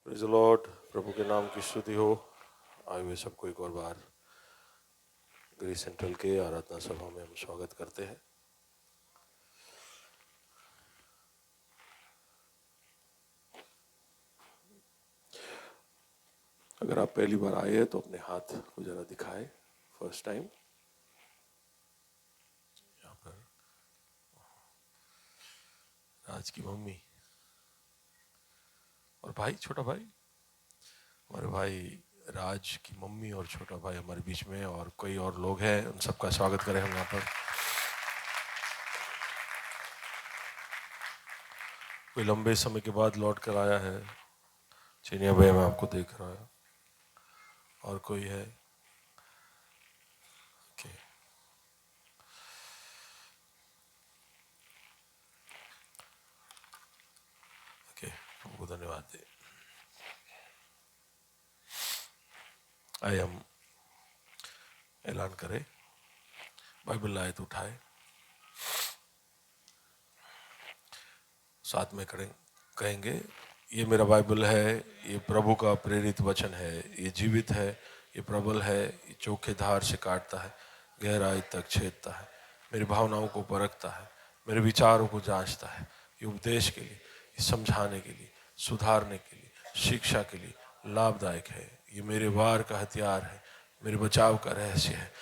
Praise the Lord. प्रभु के नाम की स्तुति हो। आए हुए सबको एक और बार ग्रेस सेंट्रल के आराधना सभा में हम स्वागत करते हैं। अगर आप पहली बार आए हैं तो अपने हाथ को जरा दिखाएं। फर्स्ट टाइम यहाँ पर राज की मम्मी और भाई, छोटा भाई, हमारे भाई राज की मम्मी और छोटा भाई हमारे बीच में, और कई और लोग हैं, उन सबका स्वागत करें हम यहाँ पर। कोई लंबे समय के बाद लौट कर आया है, चीनिया भाई मैं आपको देख रहा है, और कोई है ओके ओके, हमको धन्यवाद दे। आइए हम ऐलान करें। बाइबल लाए तो उठाए, साथ में कहेंगे, ये मेरा बाइबल है, ये प्रभु का प्रेरित वचन है, ये जीवित है, ये प्रबल है, ये चोखे धार से काटता है, गहराई तक छेदता है, मेरी भावनाओं को परखता है, मेरे विचारों को जांचता है। ये उपदेश के लिए, ये समझाने के लिए, सुधारने के लिए, शिक्षा के लिए लाभदायक है। ये मेरे वार का हथियार है, मेरे बचाव का रहस्य है,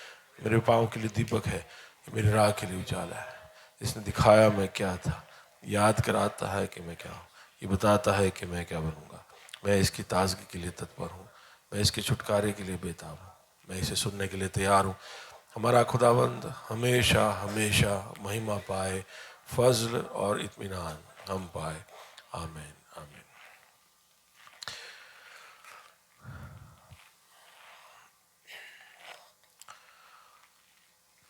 मेरे पाँव के लिए दीपक है, ये मेरी राह के लिए उजाला है। इसने दिखाया मैं क्या था, याद कराता है कि मैं क्या हूँ, ये बताता है कि मैं क्या बनूंगा। मैं इसकी ताजगी के लिए तत्पर हूँ, मैं इसके छुटकारे के लिए बेताब हूँ, मैं इसे सुनने के लिए तैयार हूँ। हमारा खुदावंद हमेशा हमेशा महिमा पाए, फजल और इत्मीनान हम पाए। आमीन आमीन।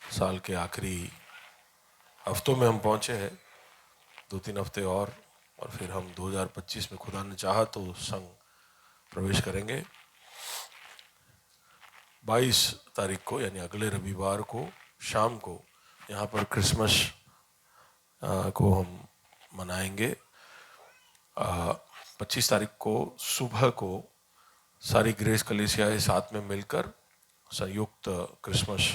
साल के आखिरी हफ्तों में हम पहुँचे हैं, 2-3 हफ्ते और फिर हम 2025 में खुदा ने चाहा तो संग प्रवेश करेंगे। 22 तारीख को यानी अगले रविवार को शाम को यहाँ पर क्रिसमस को हम मनाएंगे। 25 तारीख को सुबह को सारी ग्रेस कलीसियाएं साथ में मिलकर संयुक्त क्रिसमस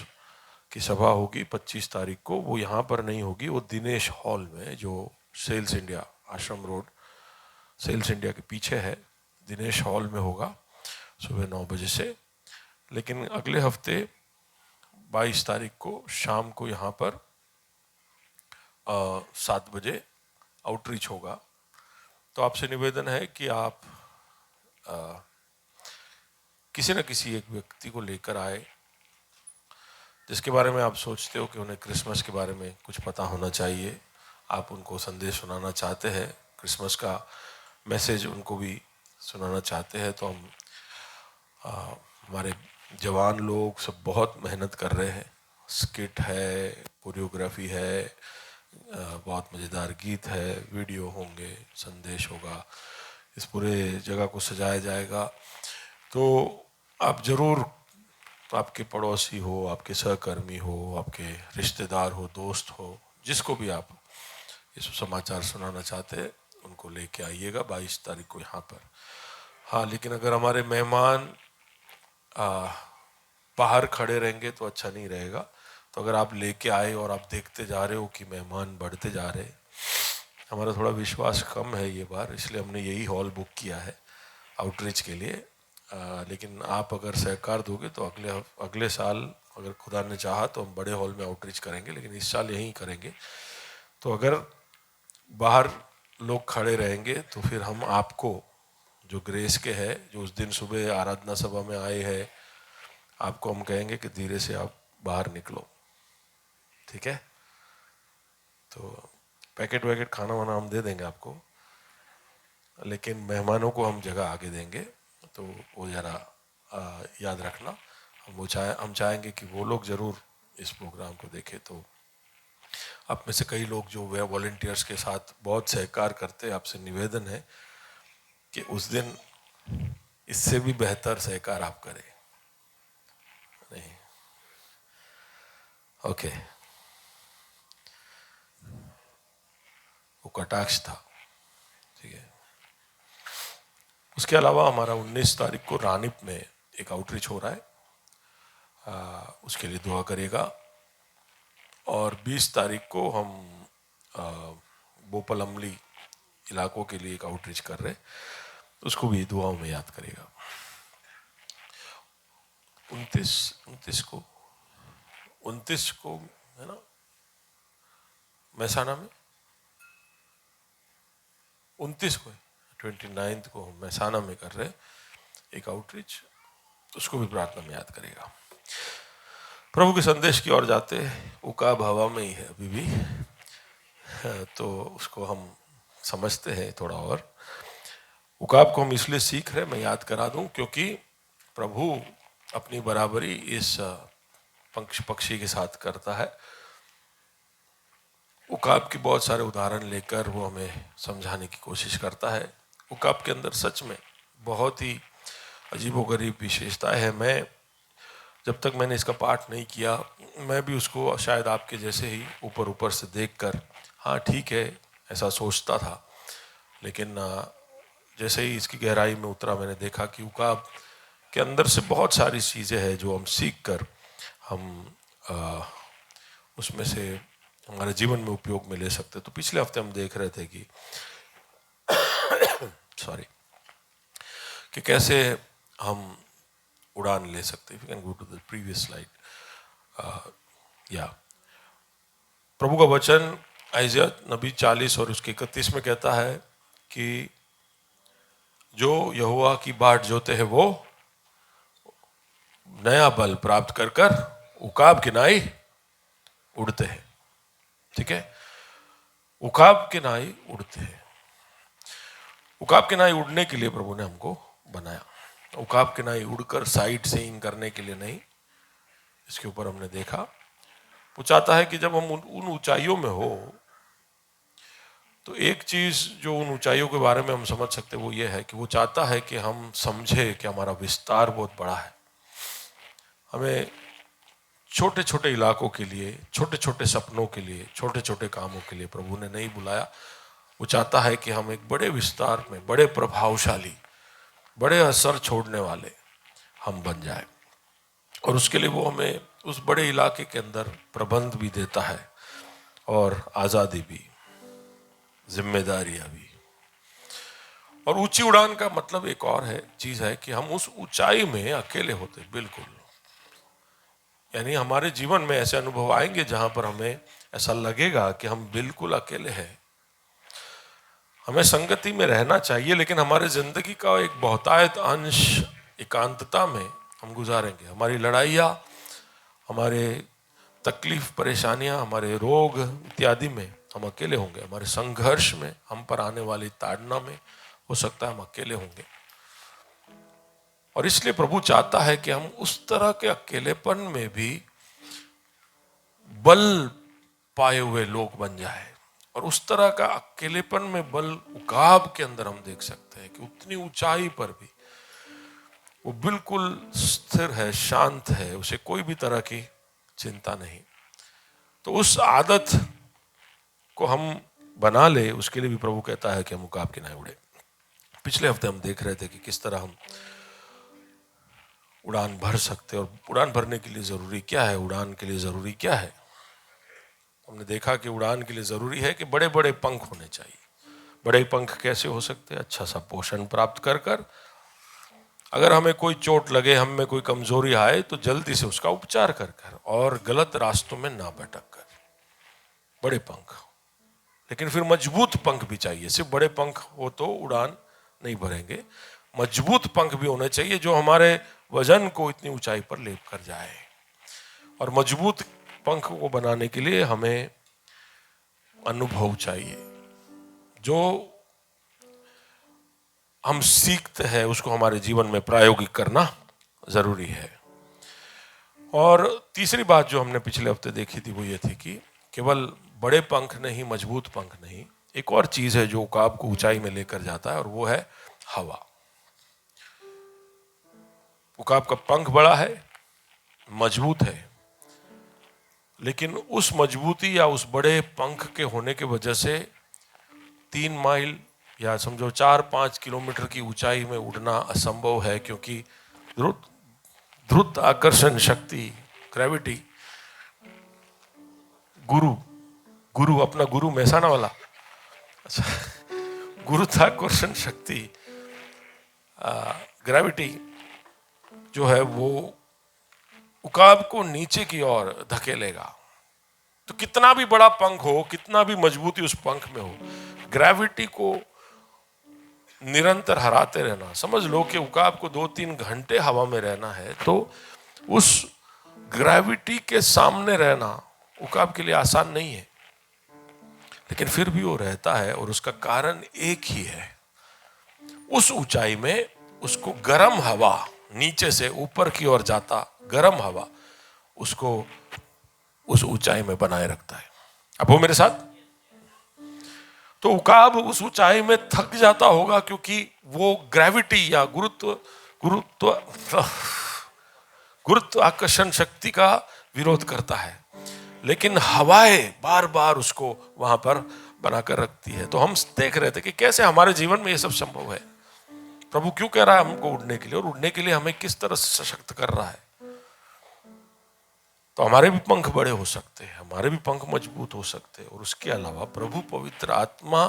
की सभा होगी। 25 तारीख को वो यहाँ पर नहीं होगी, वो दिनेश हॉल में, जो सेल्स इंडिया आश्रम रोड सेल्स इंडिया के पीछे है, दिनेश हॉल में होगा सुबह 9 बजे से। लेकिन अगले हफ्ते 22 तारीख को शाम को यहाँ पर 7 बजे आउटरीच होगा। तो आपसे निवेदन है कि आप किसी न किसी एक व्यक्ति को लेकर आए जिसके बारे में आप सोचते हो कि उन्हें क्रिसमस के बारे में कुछ पता होना चाहिए। आप उनको संदेश सुनाना चाहते हैं, क्रिसमस का मैसेज उनको भी सुनाना चाहते हैं। तो हम हमारे जवान लोग सब बहुत मेहनत कर रहे हैं। स्किट है, कोरियोग्राफी है, बहुत मज़ेदार गीत है, वीडियो होंगे, संदेश होगा, इस पूरे जगह को सजाया जाएगा। तो आप ज़रूर, आपके पड़ोसी हो, आपके सहकर्मी हो, आपके रिश्तेदार हो, दोस्त हो, जिसको भी आप ये समाचार सुनाना चाहते हैं उनको लेके आइएगा 22 तारीख को यहाँ पर। हाँ, लेकिन अगर हमारे मेहमान बाहर खड़े रहेंगे तो अच्छा नहीं रहेगा। तो अगर आप लेके आए और आप देखते जा रहे हो कि मेहमान बढ़ते जा रहे हैं, हमारा थोड़ा विश्वास कम है ये बार, इसलिए हमने यही हॉल बुक किया है आउटरीच के लिए। लेकिन आप अगर सहकार दोगे तो अगले साल अगर खुदा ने चाहा तो हम बड़े हॉल में आउटरीच करेंगे, लेकिन इस साल यहीं करेंगे। तो अगर बाहर लोग खड़े रहेंगे तो फिर हम आपको, जो ग्रेस के है, जो उस दिन सुबह आराधना सभा में आए हैं, आपको हम कहेंगे कि धीरे से आप बाहर निकलो, ठीक है? तो पैकेट वैकेट खाना वाना हम दे देंगे आपको, लेकिन मेहमानों को हम जगह आगे देंगे, तो वो ज़रा याद रखना। हम चाहेंगे कि वो लोग ज़रूर इस प्रोग्राम को देखें। तो आप में से कई लोग जो वे वॉलंटियर्स के साथ बहुत सहकार करते हैं, आपसे निवेदन है कि उस दिन इससे भी बेहतर सहकार आप करें। नहीं, ओके, वो कटाक्ष था, ठीक है। उसके अलावा हमारा 19 तारीख को रानिप में एक आउटरीच हो रहा है, उसके लिए दुआ करिएगा। और 20 तारीख को हम बोपलमली इलाकों के लिए एक आउटरीच कर रहे, उसको भी दुआओं में याद करिएगा। 29 को है ना मैसाना में, 29 को 29 को हम मैसाना में कर रहे एक आउटरीच, उसको भी प्रार्थना में याद करेगा। प्रभु के संदेश की ओर जाते, उकाब हवा में ही है अभी भी, तो उसको हम समझते हैं थोड़ा और। उकाब को हम इसलिए सीख रहे, मैं याद करा दूं, क्योंकि प्रभु अपनी बराबरी इस पक्षी के साथ करता है। उकाब के बहुत सारे उदाहरण लेकर वो हमें समझाने की कोशिश करता है। उकाब के अंदर सच में बहुत ही अजीबोगरीब विशेषताएं है। मैं जब तक मैंने इसका पाठ नहीं किया, मैं भी उसको शायद आपके जैसे ही ऊपर ऊपर से देखकर हाँ ठीक है ऐसा सोचता था, लेकिन जैसे ही इसकी गहराई में उतरा, मैंने देखा कि उकाब के अंदर से बहुत सारी चीज़ें हैं जो हम सीख कर हम उसमें से हमारे जीवन में उपयोग में ले सकते। तो पिछले हफ्ते हम देख रहे थे कि कि कैसे हम उड़ान ले सकते। If you can go to the previous slide. या प्रभु का वचन आइज़िया नबी 40 और उसके 31 में कहता है कि जो यहोवा की बाट जोते हैं वो नया बल प्राप्त कर कर उकाब के नाई उड़ते हैं। ठीक है, उकाब के नाई उड़ते हैं। उकाब के नाई उड़ने के लिए प्रभु ने हमको बनाया। उकाब के नाई उड़कर साइड सीइंग करने के लिए नहीं, इसके ऊपर हमने देखा वो चाहता है कि जब हम उन ऊंचाइयों में हो, तो एक चीज जो उन ऊंचाइयों के बारे में हम समझ सकते वो ये है कि वो चाहता है कि हम समझे कि हमारा विस्तार बहुत बड़ा है। हमें छोटे छोटे इलाकों के लिए, छोटे छोटे सपनों के लिए, छोटे छोटे कामों के लिए प्रभु ने नहीं बुलाया। वो चाहता है कि हम एक बड़े विस्तार में, बड़े प्रभावशाली, बड़े असर छोड़ने वाले हम बन जाए। और उसके लिए वो हमें उस बड़े इलाके के अंदर प्रबंध भी देता है और आज़ादी भी, जिम्मेदारियां भी। और ऊंची उड़ान का मतलब एक और है चीज है कि हम उस ऊंचाई में अकेले होते, बिल्कुल। यानी हमारे जीवन में ऐसे अनुभव आएंगे जहां पर हमें ऐसा लगेगा कि हम बिल्कुल अकेले हैं। हमें संगति में रहना चाहिए, लेकिन हमारे जिंदगी का एक बहुतायत अंश एकांतता में हम गुजारेंगे। हमारी लड़ाइयाँ, हमारे तकलीफ परेशानियां, हमारे रोग इत्यादि में हम अकेले होंगे। हमारे संघर्ष में, हम पर आने वाली ताड़ना में हो सकता है हम अकेले होंगे। और इसलिए प्रभु चाहता है कि हम उस तरह के अकेलेपन में भी बल पाए हुए लोग बन जाए। और उस तरह का अकेलेपन में बल उकाब के अंदर हम देख सकते हैं कि उतनी ऊंचाई पर भी वो बिल्कुल स्थिर है, शांत है, उसे कोई भी तरह की चिंता नहीं। तो उस आदत को हम बना ले, उसके लिए भी प्रभु कहता है कि हम उकाब के नाई उड़े। पिछले हफ्ते हम देख रहे थे कि किस तरह हम उड़ान भर सकते, और उड़ान भरने के लिए जरूरी क्या है, उड़ान के लिए जरूरी क्या है। हमने देखा कि उड़ान के लिए जरूरी है कि बड़े बड़े पंख होने चाहिए। बड़े पंख कैसे हो सकते हैं? अच्छा सा पोषण प्राप्त कर कर, अगर हमें कोई चोट लगे, हम में कोई कमजोरी आए, तो जल्दी से उसका उपचार कर कर, और गलत रास्तों में ना भटक कर। बड़े पंख, लेकिन फिर मजबूत पंख भी चाहिए। सिर्फ बड़े पंख हो तो उड़ान नहीं भरेंगे, मजबूत पंख भी होने चाहिए जो हमारे वजन को इतनी ऊंचाई पर ले कर जाए। और मजबूत पंख को बनाने के लिए हमें अनुभव चाहिए। जो हम सीखते हैं उसको हमारे जीवन में प्रायोगिक करना जरूरी है। और तीसरी बात जो हमने पिछले हफ्ते देखी थी वो ये थी कि केवल बड़े पंख नहीं, मजबूत पंख नहीं, एक और चीज है जो उकाब को ऊंचाई में लेकर जाता है, और वो है हवा। उकाब का पंख बड़ा है, मजबूत है, लेकिन उस मजबूती या उस बड़े पंख के होने की वजह से 3 माइल या समझो 4-5 किलोमीटर की ऊंचाई में उड़ना असंभव है, क्योंकि ध्रुत ध्रुत आकर्षण शक्ति, ग्रेविटी, गुरु गुरु अपना गुरु महसाना वाला, अच्छा, गुरुत्वाकर्षण शक्ति, ग्रेविटी जो है वो उकाब को नीचे की ओर धकेलेगा। तो कितना भी बड़ा पंख हो, कितना भी मजबूती उस पंख में हो, ग्रेविटी को निरंतर हराते रहना। समझ लो कि उकाब को 2-3 घंटे हवा में रहना है, तो उस ग्रेविटी के सामने रहना उकाब के लिए आसान नहीं है, लेकिन फिर भी वो रहता है। और उसका कारण एक ही है, उस ऊंचाई में उसको गर्म हवा, नीचे से ऊपर की ओर जाता गर्म हवा उसको उस ऊंचाई में बनाए रखता है। अब वो मेरे साथ, तो उकाब उस ऊंचाई में थक जाता होगा, क्योंकि वो ग्रेविटी या गुरुत्व आकर्षण शक्ति का विरोध करता है, लेकिन हवाएं बार बार उसको वहां पर बनाकर रखती है। तो हम देख रहे थे कि कैसे हमारे जीवन में ये सब संभव है। प्रभु क्यों कह रहा है हमको उड़ने के लिए, और उड़ने के लिए हमें किस तरह से सशक्त कर रहा है। तो हमारे भी पंख बड़े हो सकते हैं, हमारे भी पंख मजबूत हो सकते हैं, और उसके अलावा प्रभु पवित्र आत्मा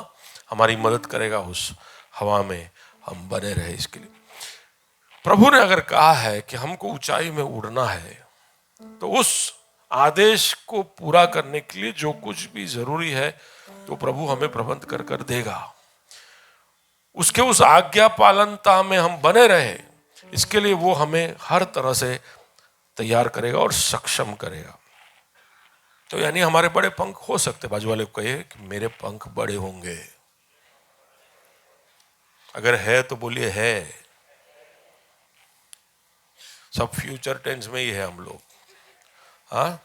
हमारी मदद करेगा उस हवा में हम बने रहे। इसके लिए प्रभु ने अगर कहा है कि हमको ऊंचाई में उड़ना है, तो उस आदेश को पूरा करने के लिए जो कुछ भी जरूरी है तो प्रभु हमें प्रबंध कर कर देगा। उसके उस आज्ञा पालनता में हम बने रहे, इसके लिए वो हमें हर तरह से तैयार करेगा और सक्षम करेगा। तो यानी हमारे बड़े पंख हो सकते। बाजू वाले को कहिए कि मेरे पंख बड़े होंगे। अगर है तो बोलिए है। सब फ्यूचर टेंस में ही है हम लोग। हाँ,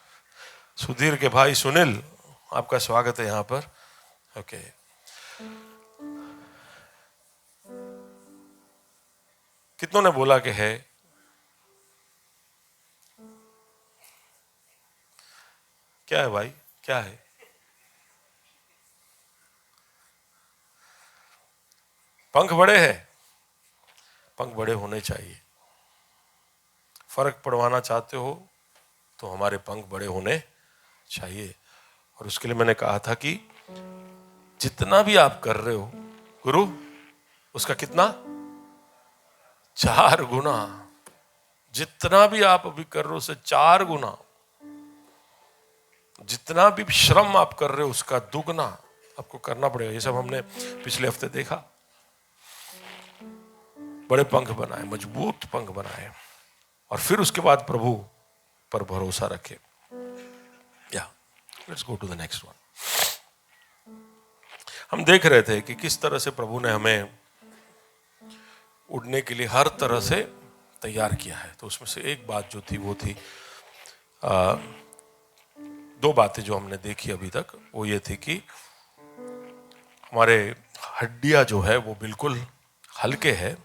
सुधीर के भाई सुनील, आपका स्वागत है यहां पर। ओके, कितनों ने बोला कि है? क्या है भाई, क्या है? पंख बड़े हैं, पंख बड़े होने चाहिए। फर्क पड़वाना चाहते हो तो हमारे पंख बड़े होने चाहिए। और उसके लिए मैंने कहा था कि जितना भी आप कर रहे हो गुरु, उसका कितना 4 गुना, जितना भी आप अभी कर रहे हो उससे 4 गुना, जितना भी श्रम आप कर रहे हो उसका दुगना आपको करना पड़ेगा। ये सब हमने पिछले हफ्ते देखा। बड़े पंख बनाए, मजबूत पंख बनाए, और फिर उसके बाद प्रभु पर भरोसा रखे। या let's go to the next one. हम देख रहे थे कि किस तरह से प्रभु ने हमें उड़ने के लिए हर तरह से तैयार किया है। तो उसमें से एक बात जो थी वो थी, 2 बातें जो हमने देखी अभी तक, वो ये थी कि हमारे हड्डियां जो है वो बिल्कुल हल्के है,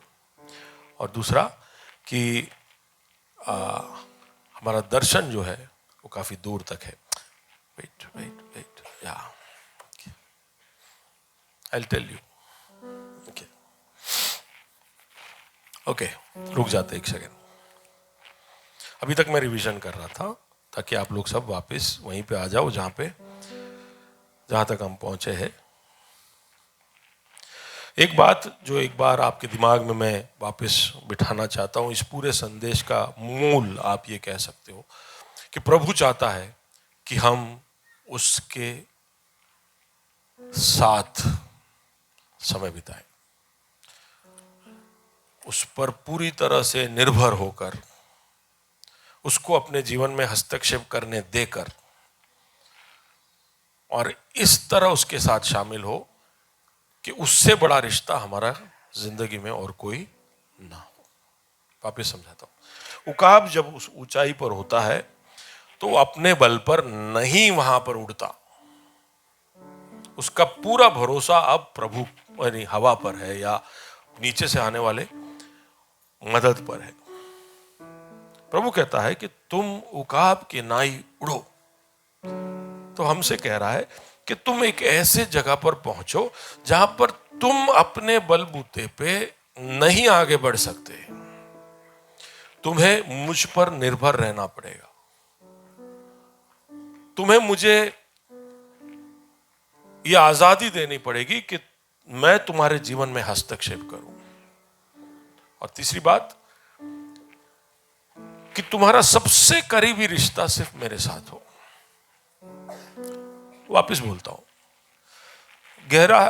और दूसरा कि हमारा दर्शन जो है वो काफी दूर तक है। Wait wait wait, yeah I will tell you. Okay okay, रुक जाते एक सेकेंड। अभी तक मैं रिवीजन कर रहा था ताकि आप लोग सब वापस वहीं पे आ जाओ जहां तक हम पहुंचे हैं। एक बात जो एक बार आपके दिमाग में मैं वापस बिठाना चाहता हूं, इस पूरे संदेश का मूल आप ये कह सकते हो कि प्रभु चाहता है कि हम उसके साथ समय बिताएं, उस पर पूरी तरह से निर्भर होकर, उसको अपने जीवन में हस्तक्षेप करने देकर, और इस तरह उसके साथ शामिल हो कि उससे बड़ा रिश्ता हमारा जिंदगी में और कोई ना हो। वापिस समझाता हूं। उकाब जब उस ऊंचाई पर होता है तो अपने बल पर नहीं वहां पर उड़ता, उसका पूरा भरोसा अब प्रभु यानी हवा पर है या नीचे से आने वाले मदद पर है। प्रभु कहता है कि तुम उकाब के नाई उड़ो। तो हमसे कह रहा है कि तुम एक ऐसे जगह पर पहुंचो जहां पर तुम अपने बलबूते पे नहीं आगे बढ़ सकते, तुम्हें मुझ पर निर्भर रहना पड़ेगा। तुम्हें मुझे यह आजादी देनी पड़ेगी कि मैं तुम्हारे जीवन में हस्तक्षेप करूं। और तीसरी बात कि तुम्हारा सबसे करीबी रिश्ता सिर्फ मेरे साथ हो। वापस बोलता हूं, गहरा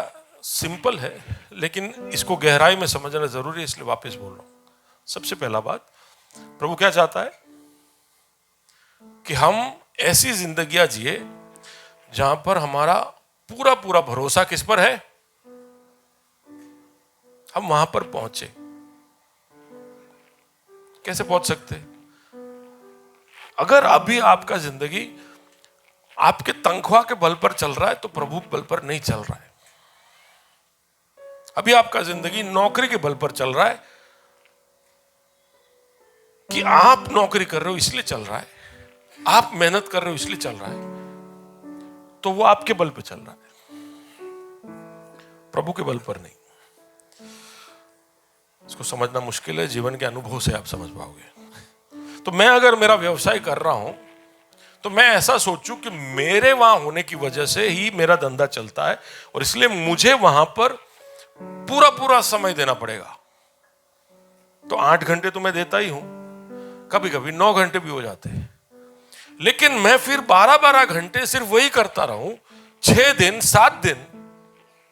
सिंपल है, लेकिन इसको गहराई में समझना जरूरी है, इसलिए वापस बोल रहा हूं। सबसे पहला बात, प्रभु क्या चाहता है कि हम ऐसी जिंदगियां जिए जहां पर हमारा पूरा पूरा भरोसा किस पर है, हम वहां पर पहुंचे। कैसे पहुंच सकते? अगर अभी आपका जिंदगी आपके तनख्वाह के बल पर चल रहा है तो प्रभु बल पर नहीं चल रहा है। अभी आपका जिंदगी नौकरी के बल पर चल रहा है कि आप नौकरी कर रहे हो इसलिए चल रहा है, आप मेहनत कर रहे हो इसलिए चल रहा है, तो वो आपके बल पे चल रहा है, प्रभु के बल पर नहीं। इसको समझना मुश्किल है, जीवन के अनुभव से आप समझ पाओगे। तो मैं अगर मेरा व्यवसाय कर रहा हूं तो मैं ऐसा सोचूं कि मेरे वहां होने की वजह से ही मेरा धंधा चलता है और इसलिए मुझे वहां पर पूरा पूरा समय देना पड़ेगा। तो 8 घंटे तो मैं देता ही हूं, कभी कभी 9 घंटे भी हो जाते हैं, लेकिन मैं फिर 12-12 घंटे सिर्फ वही करता रहूं 6 दिन 7 दिन,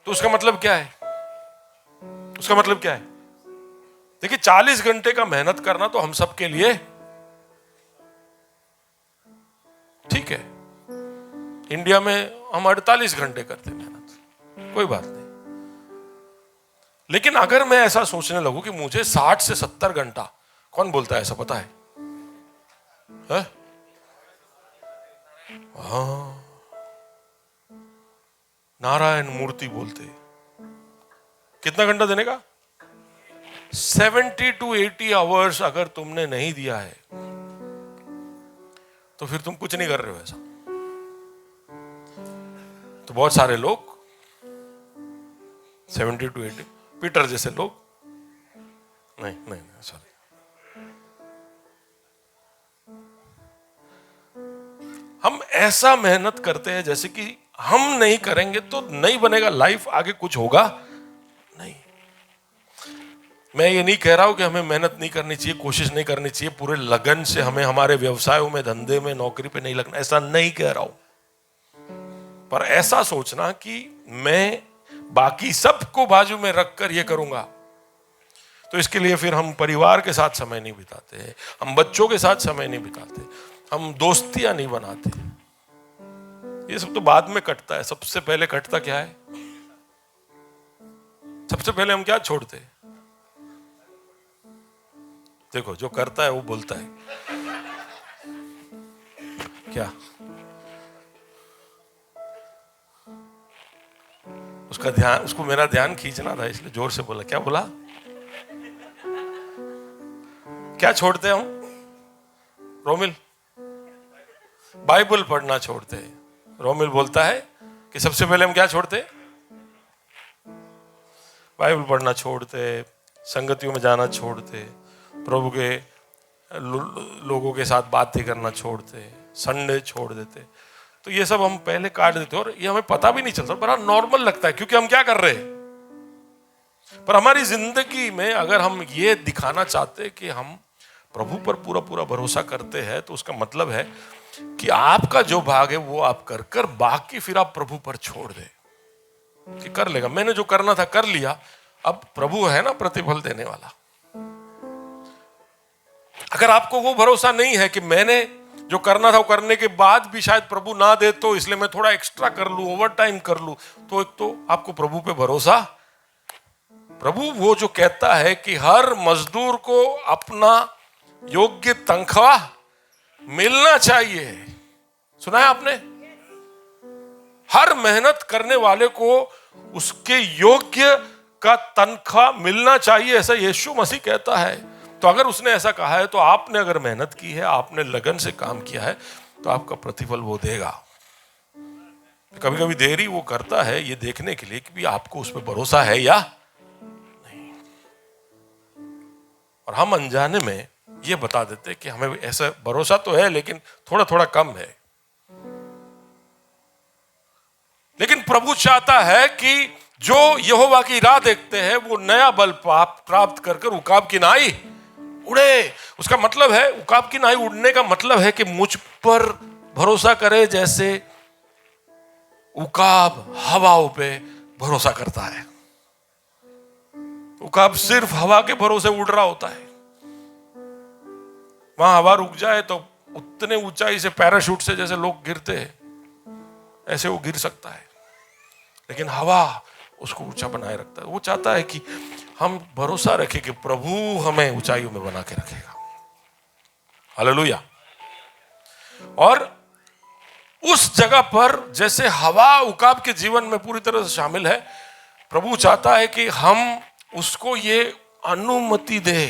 तो उसका मतलब क्या है? उसका मतलब क्या है? देखिए, 40 घंटे का मेहनत करना तो हम सबके लिए ठीक है। इंडिया में हम 48 घंटे करते मेहनत, कोई बात नहीं। लेकिन अगर मैं ऐसा सोचने लगूं कि मुझे 60 से 70 घंटा, कौन बोलता है ऐसा, पता है? हाँ, नारायण मूर्ति बोलते। कितना घंटा देने का? 70 to 80 आवर्स अगर तुमने नहीं दिया है तो फिर तुम कुछ नहीं कर रहे हो ऐसा। तो बहुत सारे लोग 70 to 80, पीटर जैसे लोग, नहीं नहीं नहीं सॉरी, हम ऐसा मेहनत करते हैं जैसे कि हम नहीं करेंगे तो नहीं बनेगा लाइफ, आगे कुछ होगा नहीं। मैं ये नहीं कह रहा हूं कि हमें मेहनत नहीं करनी चाहिए, कोशिश नहीं करनी चाहिए, पूरे लगन से हमें हमारे व्यवसायों में, धंधे में, नौकरी पे नहीं लगना, ऐसा नहीं कह रहा हूं। पर ऐसा सोचना कि मैं बाकी सबको बाजू में रखकर ये करूंगा, तो इसके लिए फिर हम परिवार के साथ समय नहीं बिताते, हम बच्चों के साथ समय नहीं बिताते, हम दोस्तियां नहीं बनाते। ये सब तो बाद में कटता है, सबसे पहले कटता क्या है? सबसे पहले हम क्या छोड़ते हैं? देखो, जो करता है वो बोलता है क्या? उसका ध्यान, उसको मेरा ध्यान खींचना था, इसलिए जोर से बोला। क्या बोला? क्या छोड़ते हैं हम? रोमिल, बाइबल पढ़ना छोड़ते हैं। रोमिल बोलता है कि सबसे पहले हम क्या छोड़ते? बाइबल पढ़ना छोड़ते, संगतियों में जाना छोड़ते, प्रभु के लोगों के साथ बातें करना छोड़ते, संडे छोड़ देते। तो ये सब हम पहले काट देते और ये हमें पता भी नहीं चलता, बड़ा नॉर्मल लगता है क्योंकि हम क्या कर रहे हैं। पर हमारी जिंदगी में अगर हम ये दिखाना चाहते कि हम प्रभु पर पूरा पूरा भरोसा करते हैं, तो उसका मतलब है कि आपका जो भाग है वो आप कर कर, बाकी फिर आप प्रभु पर छोड़ दे कि कर लेगा, मैंने जो करना था कर लिया, अब प्रभु है ना प्रतिफल देने वाला। अगर आपको वो भरोसा नहीं है कि मैंने जो करना था वो करने के बाद भी शायद प्रभु ना दे, तो इसलिए मैं थोड़ा एक्स्ट्रा कर लूं, ओवर टाइम कर लूं, तो एक तो आपको प्रभु पे भरोसा, प्रभु वो जो कहता है कि हर मजदूर को अपना योग्य तनख्वाह मिलना चाहिए, सुना है आपने? हर मेहनत करने वाले को उसके योग्य का तनख्वाह मिलना चाहिए, ऐसा यीशु मसीह कहता है। तो अगर उसने ऐसा कहा है तो आपने अगर मेहनत की है, आपने लगन से काम किया है, तो आपका प्रतिफल वो देगा। कभी कभी देरी वो करता है ये देखने के लिए कि भी आपको उस पर भरोसा है या नहीं, और हम अनजाने में ये बता देते कि हमें ऐसा भरोसा तो है लेकिन थोड़ा थोड़ा कम है। लेकिन प्रभु चाहता है कि जो यहोवा की राह देखते हैं वो नया बल प्राप्त कर उकाब की नाई उड़े। उसका मतलब है, उकाब की नाई उड़ने का मतलब है कि मुझ पर भरोसा करे जैसे उकाब हवाओं पे भरोसा करता है। उकाब सिर्फ हवा के भरोसे उड़ रहा होता है। वहां हवा रुक जाए तो उतने ऊंचाई से पैराशूट से जैसे लोग गिरते हैं ऐसे वो गिर सकता है, लेकिन हवा उसको ऊंचा बनाए रखता है। वो चाहता है कि हम भरोसा रखें कि प्रभु हमें ऊंचाइयों में बना के रखेगा। हालेलुया। और उस जगह पर जैसे हवा उकाब के जीवन में पूरी तरह से शामिल है, प्रभु चाहता है कि हम उसको ये अनुमति दे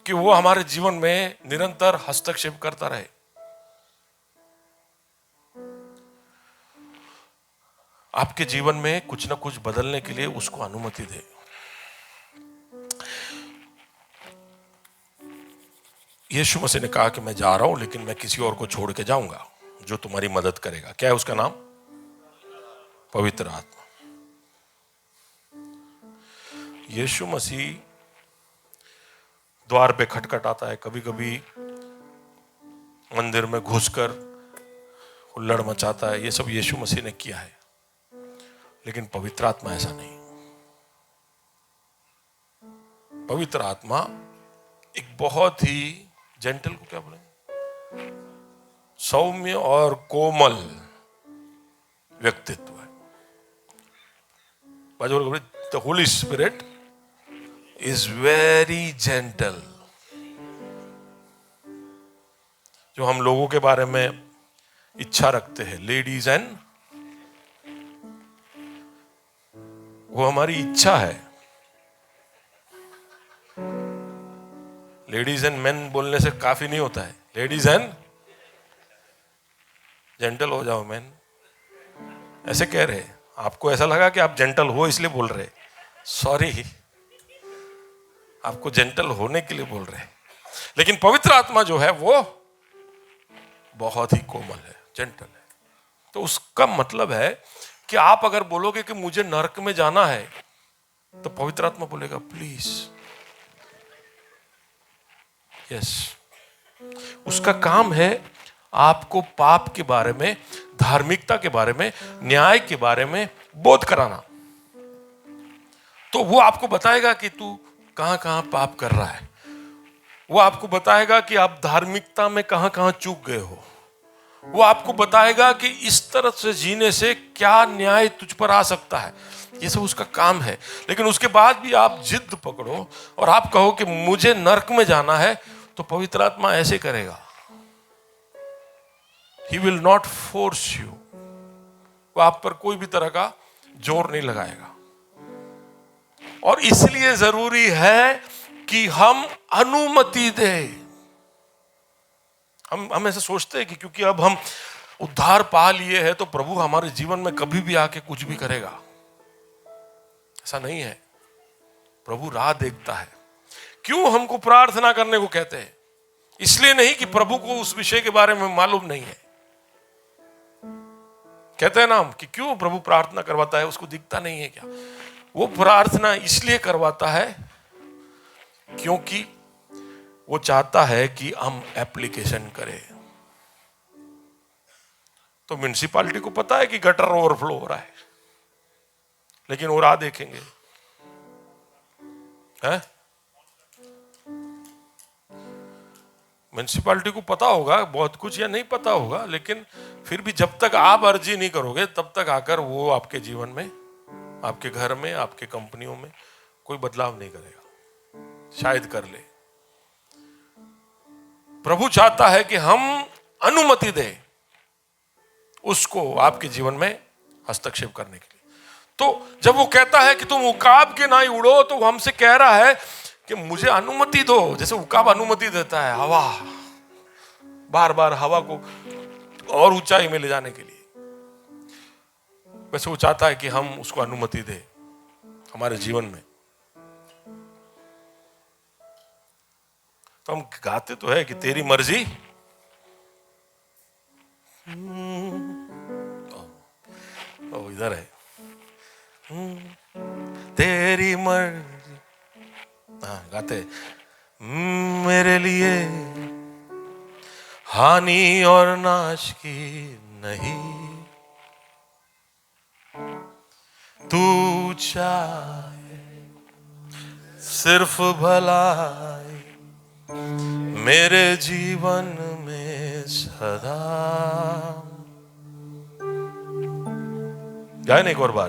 कि वो हमारे जीवन में निरंतर हस्तक्षेप करता रहे। आपके जीवन में कुछ ना कुछ बदलने के लिए उसको अनुमति दे। यीशु मसीह ने कहा कि मैं जा रहा हूं लेकिन मैं किसी और को छोड़ के जाऊंगा जो तुम्हारी मदद करेगा। क्या है उसका नाम? पवित्र आत्मा। यीशु मसीह द्वार पे खटखटाता है, कभी कभी मंदिर में घुसकर हुल्लड़ मचाता है। ये सब यीशु मसीह ने किया है, लेकिन पवित्र आत्मा ऐसा नहीं। पवित्र आत्मा एक बहुत ही जेंटल को क्या बोलेंगे, सौम्य और कोमल व्यक्तित्व है। The Holi spirit is very gentle. जो हम लोगों के बारे में इच्छा रखते हैं, लेडीज एंड, वो हमारी इच्छा है। लेडीज एंड मेन बोलने से काफी नहीं होता है। लेडीज एंड जेंटल हो जाओ मैन, ऐसे कह रहे। आपको ऐसा लगा कि आप जेंटल हो इसलिए बोल रहे, सॉरी, आपको जेंटल होने के लिए बोल रहे। लेकिन पवित्र आत्मा जो है वो बहुत ही कोमल है, जेंटल है। तो उसका मतलब है कि आप अगर बोलोगे कि मुझे नरक में जाना है, तो पवित्र आत्मा बोलेगा प्लीज, यस। उसका काम है आपको पाप के बारे में, धार्मिकता के बारे में, न्याय के बारे में बोध कराना। तो वो आपको बताएगा कि तू कहां कहां पाप कर रहा है। वो आपको बताएगा कि आप धार्मिकता में कहां कहां चूक गए हो। वो आपको बताएगा कि इस तरह से जीने से क्या न्याय तुझ पर आ सकता है। ये सब उसका काम है। लेकिन उसके बाद भी आप जिद पकड़ो और आप कहो कि मुझे नरक में जाना है, तो पवित्र आत्मा ऐसे करेगा। He will not force you। वो आप पर कोई भी तरह का जोर नहीं लगाएगा। और इसलिए जरूरी है कि हम अनुमति दें। हम ऐसे सोचते हैं कि क्योंकि अब हम उद्धार पा लिए हैं तो प्रभु हमारे जीवन में कभी भी आके कुछ भी करेगा। ऐसा नहीं है। प्रभु राह देखता है। क्यों हमको प्रार्थना करने को कहते हैं? इसलिए नहीं कि प्रभु को उस विषय के बारे में मालूम नहीं है। कहते हैं ना हम कि क्यों प्रभु प्रार्थना करवाता है, उसको दिखता नहीं है क्या? वो प्रार्थना इसलिए करवाता है क्योंकि वो चाहता है कि हम एप्लीकेशन करें। तो म्युनिसिपैलिटी को पता है कि गटर ओवरफ्लो हो रहा है, लेकिन वो राह देखेंगे, हैं? म्युनिसिपैलिटी को पता होगा बहुत कुछ या नहीं पता होगा, लेकिन फिर भी जब तक आप अर्जी नहीं करोगे तब तक आकर वो आपके जीवन में, आपके घर में, आपके कंपनियों में कोई बदलाव नहीं करेगा। शायद कर ले। प्रभु चाहता है कि हम अनुमति दें उसको आपके जीवन में हस्तक्षेप करने के लिए। तो जब वो कहता है कि तुम उकाब के नाई उड़ो, तो वो हमसे कह रहा है कि मुझे अनुमति दो। जैसे उकाब अनुमति देता है हवा, बार बार हवा को और ऊंचाई में ले जाने के लिए। वैसे वो चाहता है कि हम उसको अनुमति दे हमारे जीवन में। तो हम गाते तो है कि तेरी मर्जी, ओ इधर है, तेरी मर्जी, हाँ गाते, मेरे लिए हानि और नाश की नहीं, तू चाहे सिर्फ भलाई मेरे जीवन में सदा। गाए ना एक और बार,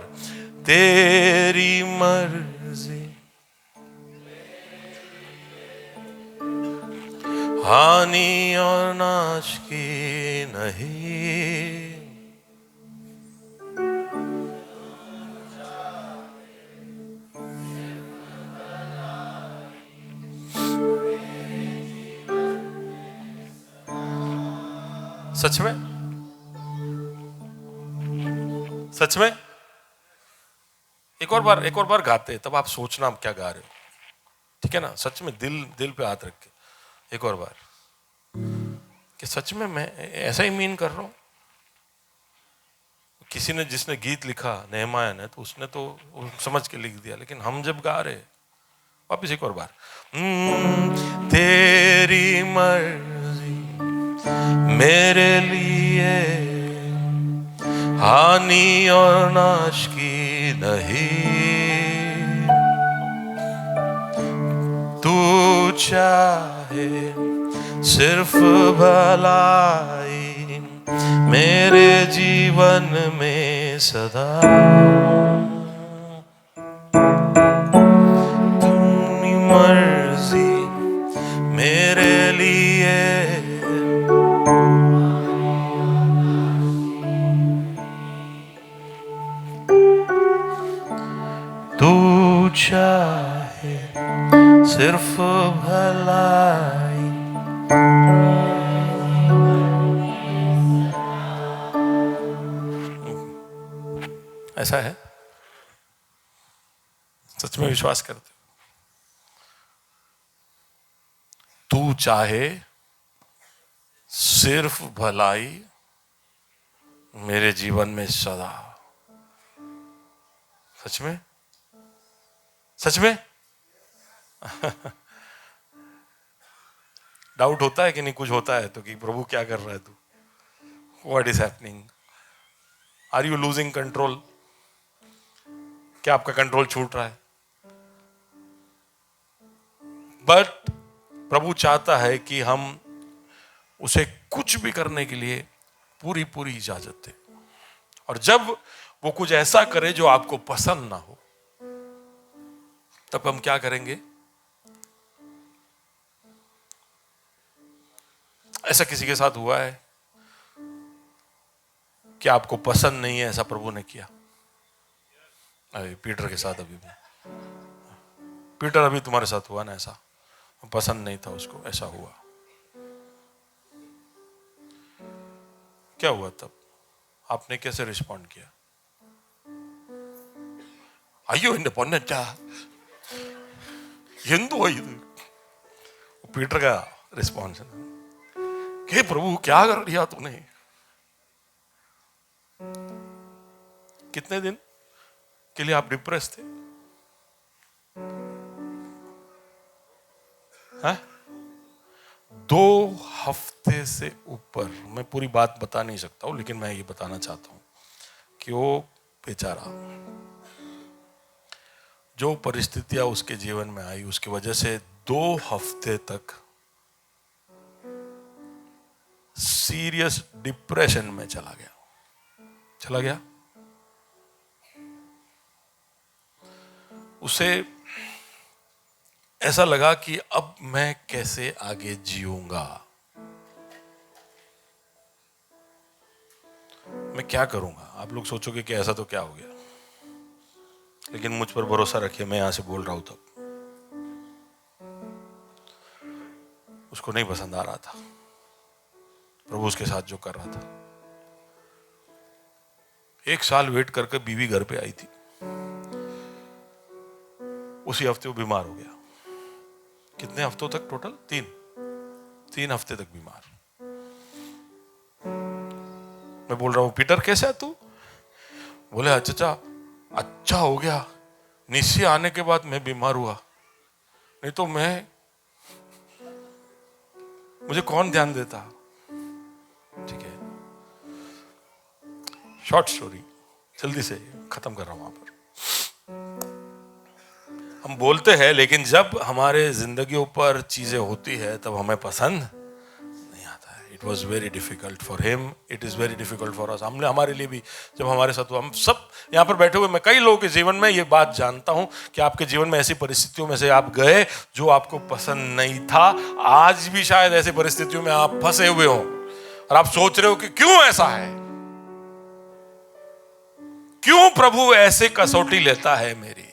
तेरी मर्जी, हानि और नाश की नहीं, सच में, सच में। एक और बार गाते तब आप सोचना आप क्या गा रहे हो, ठीक है ना? सच में दिल दिल पे हाथ रख के एक और बार कि सच में मैं ऐसा ही मीन कर रहा हूं। किसी ने जिसने गीत लिखा नेहमाया ने तो उसने तो समझ के लिख दिया, लेकिन हम जब गा रहे, वापिस एक और बार, तेरी मर्जी मेरे लिए हानि और नाश की नहीं, तू चाहे सिर्फ भलाई मेरे जीवन में सदा, तेरी मर्जी मेरे लिए तू चाहे सिर्फ भलाई। ऐसा है, सच में विश्वास करते? तू चाहे सिर्फ भलाई मेरे जीवन में सदा। सच में, सच में। डाउट होता है कि नहीं? कुछ होता है तो कि प्रभु क्या कर रहा है तू, what is happening, are you losing control, क्या आपका कंट्रोल छूट रहा है? बट प्रभु चाहता है कि हम उसे कुछ भी करने के लिए पूरी पूरी इजाजत दे, और जब वो कुछ ऐसा करे जो आपको पसंद ना हो तब हम क्या करेंगे? ऐसा किसी के साथ हुआ है कि आपको पसंद नहीं है ऐसा प्रभु ने किया? अभी पीटर के साथ, अभी पीटर अभी तुम्हारे साथ हुआ ना ऐसा, पसंद नहीं था उसको, ऐसा हुआ। क्या हुआ तब? आपने कैसे रिस्पॉन्ड किया? अयो इन பொன்னட்டா எந்தோ இது पीटर का रिस्पॉन्स है, हे प्रभु क्या कर दिया तूने? कितने दिन के लिए आप डिप्रेस थे? हा? 2 हफ्ते से ऊपर। मैं पूरी बात बता नहीं सकता हूं, लेकिन मैं ये बताना चाहता हूं कि वो बेचारा, जो परिस्थितियां उसके जीवन में आई उसकी वजह से 2 हफ्ते तक सीरियस डिप्रेशन में चला गया। उसे ऐसा लगा कि अब मैं कैसे आगे जीऊंगा, मैं क्या करूंगा? आप लोग सोचोगे कि ऐसा तो क्या हो गया, लेकिन मुझ पर भरोसा रखिए, मैं यहां से बोल रहा हूं तब उसको नहीं पसंद आ रहा था प्रभु उसके साथ जो कर रहा था। 1 साल वेट करके बीवी घर पे आई थी, उसी हफ्ते वो बीमार हो गया। कितने हफ्तों तक? टोटल 3 हफ्ते तक बीमार। मैं बोल रहा हूं पीटर कैसे है तू? बोले अच्छा अच्छा हो गया, निश्चय आने के बाद मैं बीमार हुआ, नहीं तो मुझे कौन ध्यान देता। ठीक है, शॉर्ट स्टोरी जल्दी से खत्म कर रहा हूं। वहां पर हम बोलते हैं, लेकिन जब हमारे जिंदगियों पर चीजें होती है तब हमें पसंद नहीं आता है। It was very difficult for him, it is very difficult for us. हमारे लिए भी जब हमारे साथ हुआ, हम सब यहाँ पर बैठे हुए, मैं कई लोगों के जीवन में ये बात जानता हूं कि आपके जीवन में ऐसी परिस्थितियों में से आप गए जो आपको पसंद नहीं था। आज भी शायद ऐसी परिस्थितियों में आप फंसे हुए हो और आप सोच रहे हो कि क्यों ऐसा है, क्यों प्रभु ऐसे कसौटी लेता है मेरी।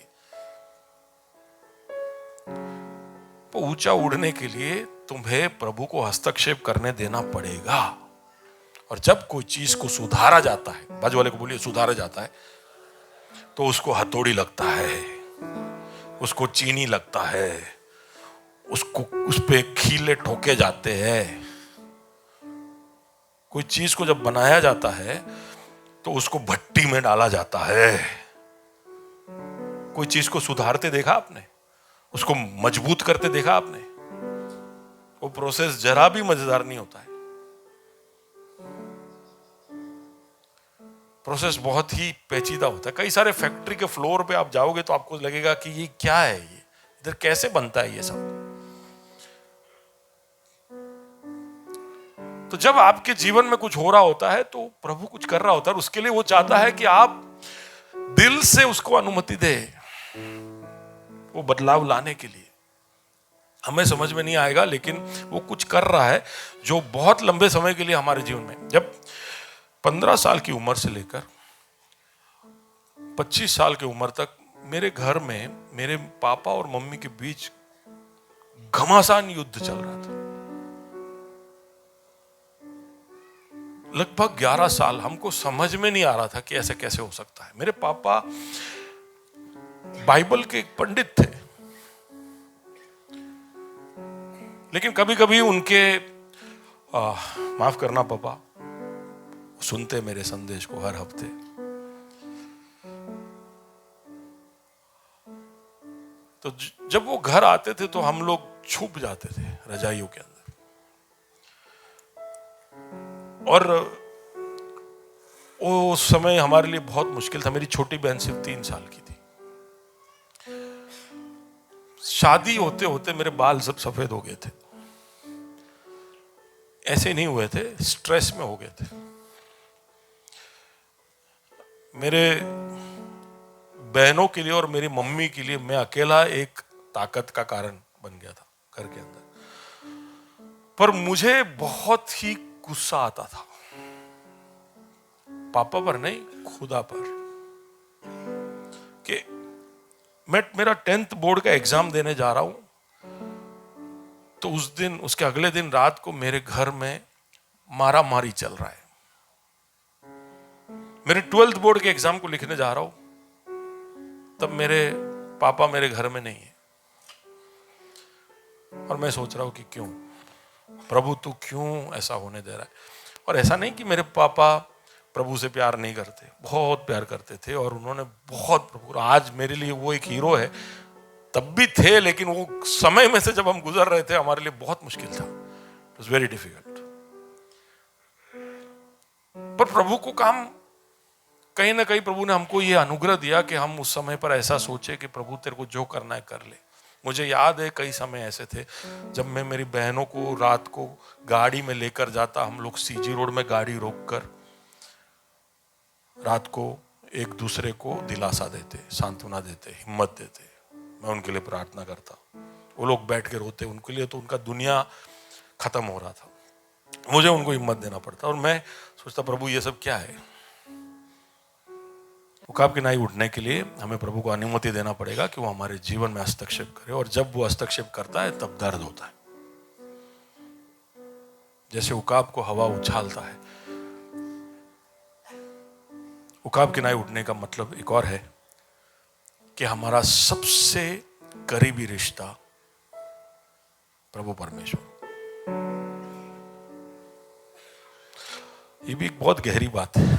तो ऊंचा उड़ने के लिए तुम्हें प्रभु को हस्तक्षेप करने देना पड़ेगा। और जब कोई चीज को सुधारा जाता है, बाजू वाले को बोलिए सुधारा जाता है, तो उसको हथौड़ी लगता है, उसको चीनी लगता है, उसको उस पे खीले ठोके जाते हैं। कोई चीज को जब बनाया जाता है तो उसको भट्टी में डाला जाता है। कोई चीज को सुधारते देखा आपने? उसको मजबूत करते देखा आपने? वो प्रोसेस जरा भी मजेदार नहीं होता है। प्रोसेस बहुत ही पेचीदा होता है। कई सारे फैक्ट्री के फ्लोर पे आप जाओगे तो आपको लगेगा कि ये क्या है, ये इधर कैसे बनता है ये सब। तो जब आपके जीवन में कुछ हो रहा होता है तो प्रभु कुछ कर रहा होता है, उसके लिए वो चाहता है कि आप दिल से उसको अनुमति दे, वो बदलाव लाने के लिए। हमें समझ में नहीं आएगा, लेकिन वो कुछ कर रहा है जो बहुत लंबे समय के लिए हमारे जीवन में। जब 15 साल की उम्र से लेकर 25 साल की उम्र तक मेरे घर में मेरे पापा और मम्मी के बीच घमासान युद्ध चल रहा था। लगभग 11 साल हमको समझ में नहीं आ रहा था कि ऐसे कैसे हो सकता है। मेरे पापा बाइबल के एक पंडित थे, लेकिन कभी कभी उनके माफ करना पापा, सुनते मेरे संदेश को हर हफ्ते, तो जब वो घर आते थे तो हम लोग छुप जाते थे रजाइयों के अंदर। और वो समय हमारे लिए बहुत मुश्किल था। मेरी छोटी बहन सिर्फ 3 साल की थी। शादी होते होते मेरे बाल सब सफेद हो गए थे। ऐसे नहीं हुए थे, स्ट्रेस में हो गए थे। मेरे बहनों के लिए और मेरी मम्मी के लिए मैं अकेला एक ताकत का कारण बन गया था घर के अंदर। पर मुझे बहुत ही गुस्सा आता था, पापा पर नहीं, खुदा पर, कि मैं मेरा 10th बोर्ड का एग्जाम देने जा रहा हूं तो उस दिन, उसके अगले दिन रात को मेरे घर में मारा मारी चल रहा है। मेरे 12th बोर्ड के एग्जाम को लिखने जा रहा हूं तब मेरे पापा मेरे घर में नहीं है। और मैं सोच रहा हूं कि क्यों प्रभु, तू क्यों ऐसा होने दे रहा है। और ऐसा नहीं कि मेरे पापा प्रभु से प्यार नहीं करते, बहुत प्यार करते थे और उन्होंने बहुत प्रभु, आज मेरे लिए वो एक हीरो है, तब भी थे, लेकिन वो समय में से जब हम गुजर रहे थे हमारे लिए बहुत मुश्किल था। It was very difficult. पर प्रभु को काम, कहीं ना कहीं प्रभु ने हमको ये अनुग्रह दिया कि हम उस समय पर ऐसा सोचे कि प्रभु तेरे को जो करना है कर ले। मुझे याद है कई समय ऐसे थे जब मैं मेरी बहनों को रात को गाड़ी में लेकर जाता, हम लोग सीजी रोड में गाड़ी रोककर रात को एक दूसरे को दिलासा देते, सांत्वना देते, हिम्मत देते। मैं उनके लिए प्रार्थना करता, वो लोग बैठ के रोते, उनके लिए तो उनका दुनिया खत्म हो रहा था, मुझे उनको हिम्मत देना पड़ता। और मैं सोचता प्रभु ये सब क्या है। उकाब की नाई उठने के लिए हमें प्रभु को अनुमति देना पड़ेगा कि वो हमारे जीवन में हस्तक्षेप करे। और जब वो हस्तक्षेप करता है तब दर्द होता है। जैसे उकाब को हवा उछालता है, उकाब किनारे उठने का मतलब एक और है कि हमारा सबसे करीबी रिश्ता प्रभु परमेश्वर। ये भी एक बहुत गहरी बात है।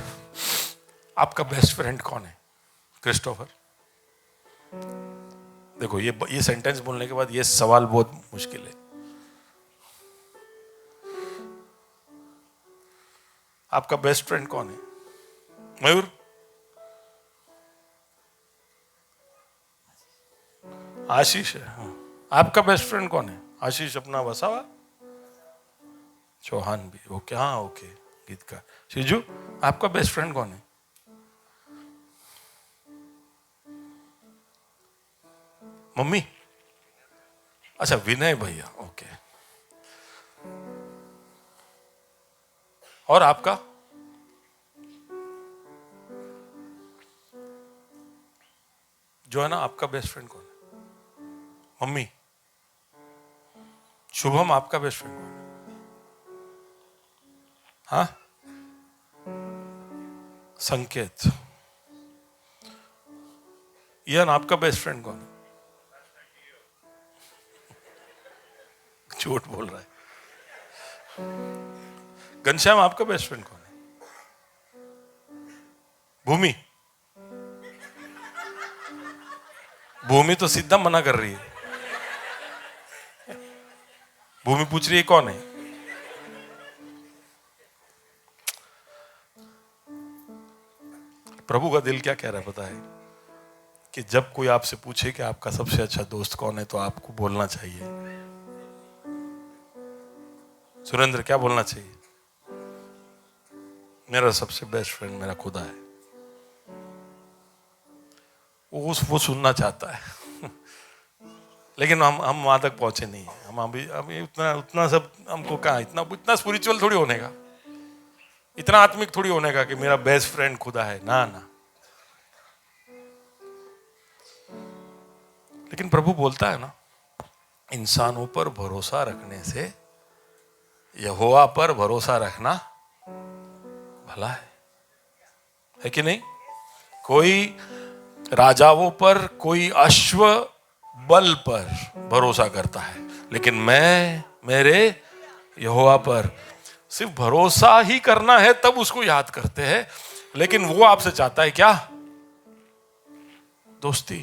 आपका बेस्ट फ्रेंड कौन है? क्रिस्टोफर। देखो ये सेंटेंस बोलने के बाद ये सवाल बहुत मुश्किल है। आपका बेस्ट फ्रेंड कौन है? मयूर। आशीष है। हाँ। आपका बेस्ट फ्रेंड कौन है? आशीष अपना वसावा चौहान भी। ओके, हाँ ओके, गीतकार। शिजू, आपका बेस्ट फ्रेंड कौन है? मम्मी। अच्छा, विनय भैया। ओके। और आपका? जो है ना, आपका बेस्ट फ्रेंड कौन है? मम्मी। शुभम, आपका बेस्ट फ्रेंड कौन है? हाँ, संकेत। यान, आपका बेस्ट फ्रेंड कौन है? झूठ बोल रहा है। घनश्याम, आपका बेस्ट फ्रेंड कौन है? भूमि। भूमि तो सीधा मना कर रही है। भूमि पूछ रही है कौन है? प्रभु का दिल क्या कह रहा है पता है? कि जब कोई आपसे पूछे कि आपका सबसे अच्छा दोस्त कौन है, तो आपको बोलना चाहिए, सुरेंद्र क्या बोलना चाहिए? मेरा सबसे बेस्ट फ्रेंड मेरा खुदा है। वो सुनना चाहता है। लेकिन हम वहां तक पहुंचे नहीं है। हम अभी उतना सब हमको कहाँ, इतना स्पिरिचुअल थोड़ी होने का, इतना आत्मिक थोड़ी होने का कि मेरा बेस्ट फ्रेंड खुदा है। ना ना। लेकिन प्रभु बोलता है ना, इंसानों पर भरोसा रखने से यहोवा पर भरोसा रखना भला है कि नहीं? कोई राजाओं पर, कोई अश्व बल पर भरोसा करता है, लेकिन मैं मेरे यहोवा पर सिर्फ भरोसा ही करना है, तब उसको याद करते हैं। लेकिन वो आपसे चाहता है क्या? दोस्ती।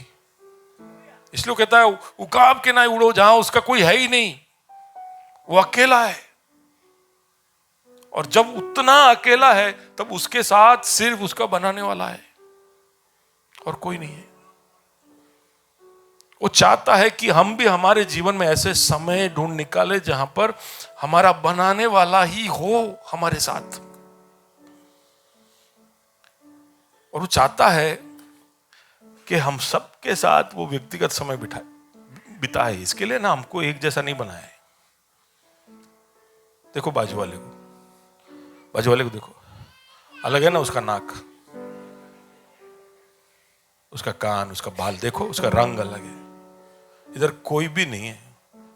इसलिए कहता है उकाब के ना उड़ो जहां उसका कोई है ही नहीं, वो अकेला है। और जब उतना अकेला है, तब उसके साथ सिर्फ उसका बनाने वाला है और कोई नहीं है। वो चाहता है कि हम भी हमारे जीवन में ऐसे समय ढूंढ निकाले जहां पर हमारा बनाने वाला ही हो हमारे साथ। और वो चाहता है कि हम सबके साथ वो व्यक्तिगत समय बिताए। इसके लिए ना हमको एक जैसा नहीं बनाया है। देखो बाजू वाले को देखो, अलग है ना उसका नाक, उसका कान, उसका बाल, देखो उसका रंग अलग है। इधर कोई भी नहीं है,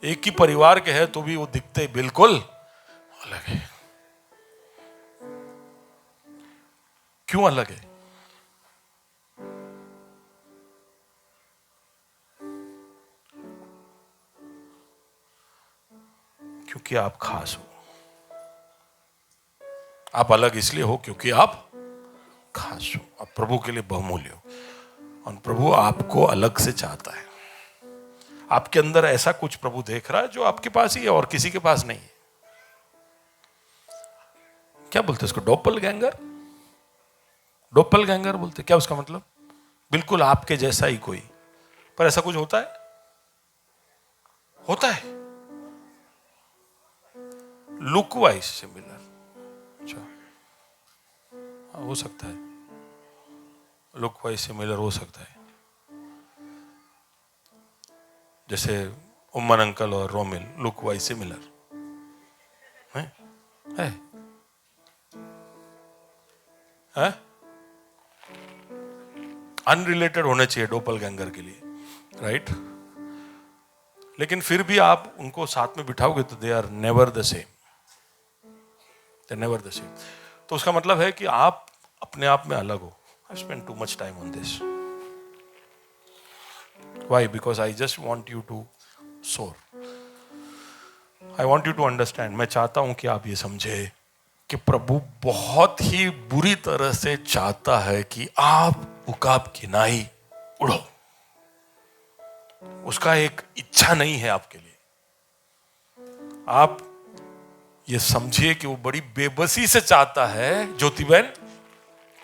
एक ही परिवार के हैं तो भी वो दिखते बिल्कुल अलग है। क्यों अलग है? क्योंकि आप खास हो। आप अलग इसलिए हो क्योंकि आप खास हो, आप प्रभु के लिए बहुमूल्य हो, और प्रभु आपको अलग से चाहता है। आपके अंदर ऐसा कुछ प्रभु देख रहा है जो आपके पास ही है और किसी के पास नहीं है। क्या बोलते हैं इसको? डोपल गैंगर बोलते। क्या उसका मतलब? बिल्कुल आपके जैसा ही कोई। पर ऐसा कुछ होता है लुक वाइज सिमिलर। अच्छा, हो सकता है लुक वाइज सिमिलर हो सकता है। जैसे उमन अंकल और रोमिल लुक वाइज सिमिलर है? अनरिलेटेड होने चाहिए डोपल गैंगर के लिए, राइट? लेकिन फिर भी आप उनको साथ में बिठाओगे तो they are never the same. तो उसका मतलब है कि आप अपने आप में अलग हो, I spend too much time on this. Why? Because I just want you to soar. I want you to understand. मैं चाहता हूं कि आप ये समझे कि प्रभु बहुत ही बुरी तरह से चाहता है कि आप उकाब किनाई उड़ो। उसका एक इच्छा नहीं है आपके लिए। आप ये समझिए कि वो बड़ी बेबसी से चाहता है ज्योति बहन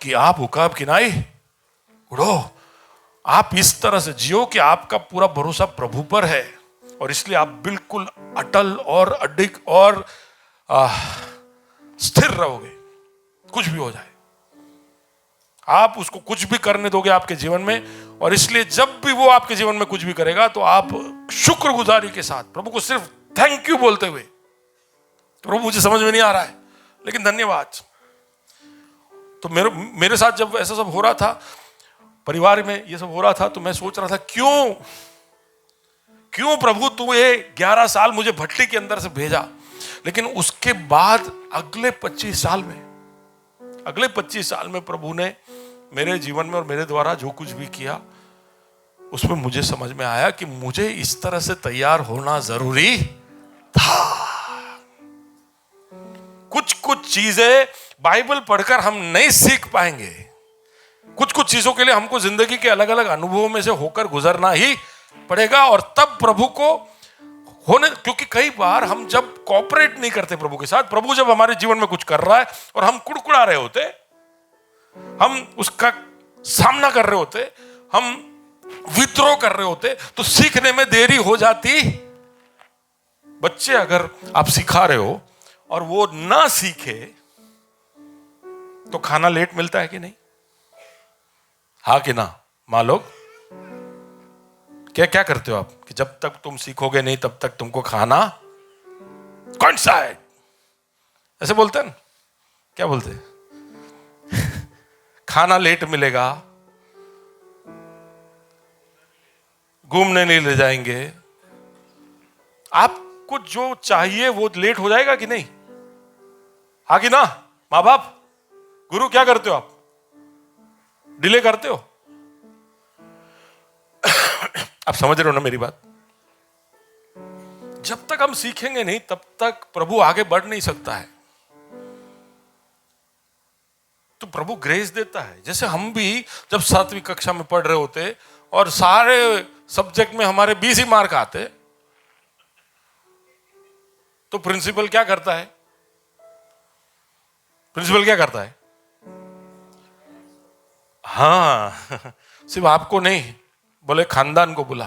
कि आप उकाब किनाई उड़ो। आप इस तरह से जियो कि आपका पूरा भरोसा प्रभु पर है और इसलिए आप बिल्कुल अटल और अडिग और स्थिर रहोगे, कुछ भी हो जाए। आप उसको कुछ भी करने दोगे आपके जीवन में, और इसलिए जब भी वो आपके जीवन में कुछ भी करेगा तो आप शुक्रगुजारी के साथ प्रभु को सिर्फ थैंक यू बोलते हुए, प्रभु मुझे समझ में नहीं आ रहा है लेकिन धन्यवाद। तो मेरे साथ जब ऐसा सब हो रहा था, परिवार में ये सब हो रहा था, तो मैं सोच रहा था क्यों प्रभु तू ये 11 साल मुझे भट्टी के अंदर से भेजा। लेकिन उसके बाद अगले 25 साल में प्रभु ने मेरे जीवन में और मेरे द्वारा जो कुछ भी किया उसमें मुझे समझ में आया कि मुझे इस तरह से तैयार होना जरूरी था। कुछ चीजें बाइबल पढ़कर हम नहीं सीख पाएंगे। कुछ चीजों के लिए हमको जिंदगी के अलग अलग अनुभवों में से होकर गुजरना ही पड़ेगा, और तब प्रभु को होने, क्योंकि कई बार हम जब कोऑपरेट नहीं करते प्रभु के साथ, प्रभु जब हमारे जीवन में कुछ कर रहा है और हम कुड़कुड़ा रहे होते, हम उसका सामना कर रहे होते, हम विद्रोह कर रहे होते, तो सीखने में देरी हो जाती। बच्चे अगर आप सिखा रहे हो और वो ना सीखे तो खाना लेट मिलता है कि नहीं? हाँ कि ना? माँ लोग क्या करते हो आप कि जब तक तुम सीखोगे नहीं तब तक तुमको खाना कौन सा है, ऐसे बोलते हैं? क्या बोलते हैं? खाना लेट मिलेगा, घूमने नहीं ले जाएंगे, आपको जो चाहिए वो लेट हो जाएगा कि नहीं? हाँ कि ना? माँ बाप, गुरु, क्या करते हो आप? डिले करते हो? आप समझ रहे हो ना मेरी बात? जब तक हम सीखेंगे नहीं तब तक प्रभु आगे बढ़ नहीं सकता है। तो प्रभु ग्रेस देता है। जैसे हम भी जब 7वीं कक्षा में पढ़ रहे होते और सारे सब्जेक्ट में हमारे 20 ही मार्क आते, तो प्रिंसिपल क्या करता है? हाँ, सिर्फ आपको नहीं, बोले खानदान को बुला,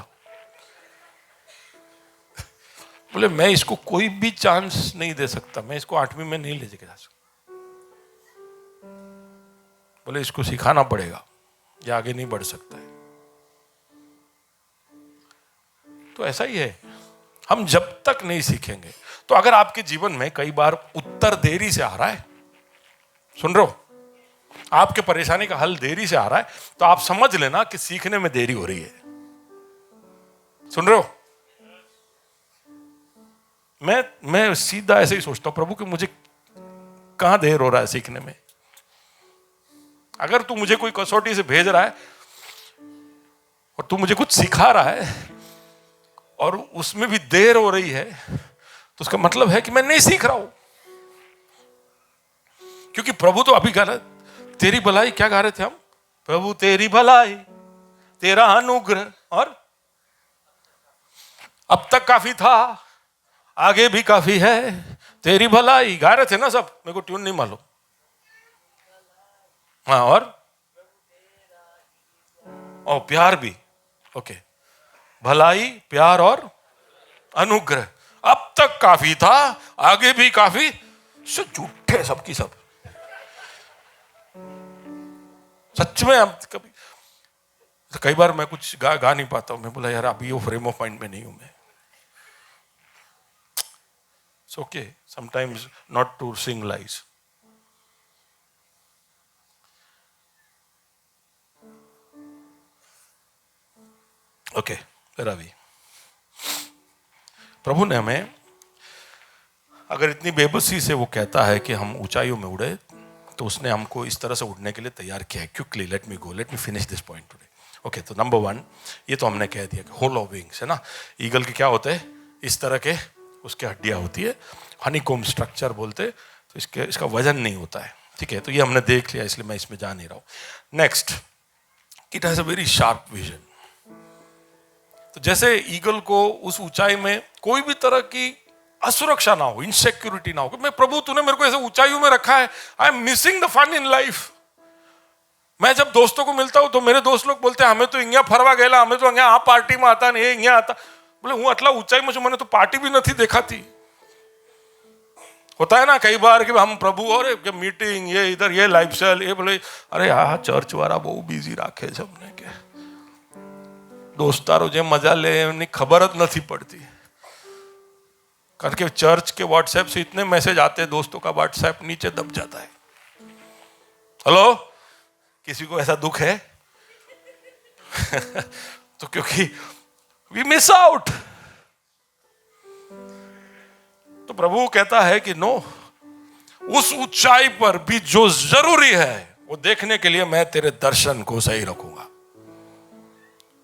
बोले मैं इसको कोई भी चांस नहीं दे सकता, मैं इसको 8वीं में नहीं ले जा सकता, बोले इसको सिखाना पड़ेगा, ये आगे नहीं बढ़ सकता है। तो ऐसा ही है, हम जब तक नहीं सीखेंगे। तो अगर आपके जीवन में कई बार उत्तर देरी से आ रहा है, सुन रहे हो, आपके परेशानी का हल देरी से आ रहा है, तो आप समझ लेना कि सीखने में देरी हो रही है। सुन रहे हो? मैं सीधा ऐसे ही सोचता हूं, प्रभु कि मुझे कहां देर हो रहा है सीखने में। अगर तू मुझे कोई कसौटी से भेज रहा है और तू मुझे कुछ सिखा रहा है और उसमें भी देर हो रही है, तो उसका मतलब है कि मैं नहीं सीख रहा हूं। क्योंकि प्रभु तो अभी गा रहे, तेरी भलाई, क्या गा रहे थे हम? प्रभु तेरी भलाई, तेरा अनुग्रह, और अब तक काफी था, आगे भी काफी है, तेरी भलाई, गा रहे थे ना सब। मेरे को ट्यून नहीं मालूम। हाँ, और प्यार भी, ओके, भलाई, प्यार और अनुग्रह, अब तक काफी था, आगे भी काफी। झूठे सबकी सब। सच में हम कई बार मैं कुछ गा नहीं पाता हूं, मैं बोला यार अभी वो फ्रेम ऑफ माइंड में नहीं हूं मैं। It's okay sometimes not to sing lies. Okay, where are we? प्रभु ने हमें, अगर इतनी बेबसी से वो कहता है कि हम ऊंचाइयों में उड़े, तो उसने हमको इस तरह से उड़ने के लिए तैयार किया है। Quickly let me finish this point today. Okay, तो नंबर 1 ये तो हमने कह दिया कि होलो विंग्स है ना। ईगल के क्या होते हैं, इस तरह के उसके हड्डियां होती है, हनीकॉम्ब स्ट्रक्चर बोलते, तो इसका वजन नहीं होता है, ठीक है। तो ये हमने देख लिया, इसलिए मैं इसमें जा नहीं रहा हूं। Next, it has a very sharp vision. तो जैसे ईगल को उस ऊंचाई में कोई भी तरह की असुरक्षा ना हो, इनसिक्योरिटी ना हो, मैं प्रभु तूने मेरे को ऐसे ऊंचाइयों में रखा है, I am missing the fun in life. मैं जब दोस्तों को मिलता हूं तो मेरे दोस्त लोग बोलते हैं हमें तो इंगिया फरवा गया, हमें तो आ पार्टी में आता नहीं, इंगिया आता। बोले हूँ अटला ऊंचाई में मैंने तो पार्टी भी नहीं देखा थी। होता है ना कई बार कि हम प्रभु और मीटिंग ये इधर ये लाइफ स्टाइल, ये बोले अरे हाँ चर्च वाला बहुत बिजी राखे सबने के दोस्तारो जे मजा ले खबर ज नहीं पड़ती। कारण के चर्च के व्हाट्सएप से इतने मैसेज आते हैं, दोस्तों का व्हाट्सएप नीचे दब जाता है। हेलो, किसी को ऐसा दुख है? तो क्योंकि वी मिस आउट। तो प्रभु कहता है कि नो, उस ऊंचाई पर भी जो जरूरी है वो देखने के लिए मैं तेरे दर्शन को सही रखूंगा।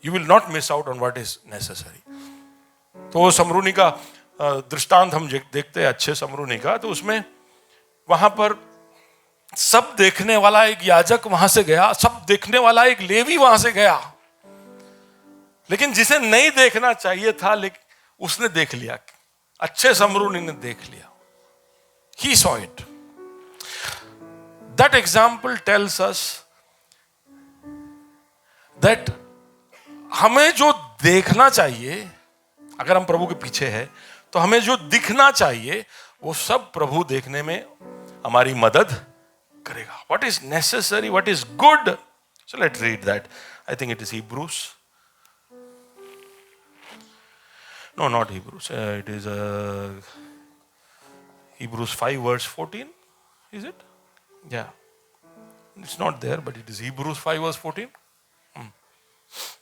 You will not miss out on what is necessary. तो समरूनी का दृष्टांत हम देखते हैं, अच्छे समरूनी का, तो उसमें वहां पर सब देखने वाला एक याजक वहां से गया, सब देखने वाला एक लेवी वहां से गया, लेकिन जिसे नहीं देखना चाहिए था लेकिन उसने देख लिया। अच्छे समरूनी ने देख लिया। He saw it. That example tells us that हमें जो देखना चाहिए, अगर हम प्रभु के पीछे हैं तो हमें जो दिखना चाहिए वो सब प्रभु देखने में हमारी मदद करेगा। What is necessary, what is good. So let's read that. I think it is Hebrews. No, not Hebrews. It is Hebrews 5 verse 14. Is it? Yeah. It's not there, but it is Hebrews 5 verse 14.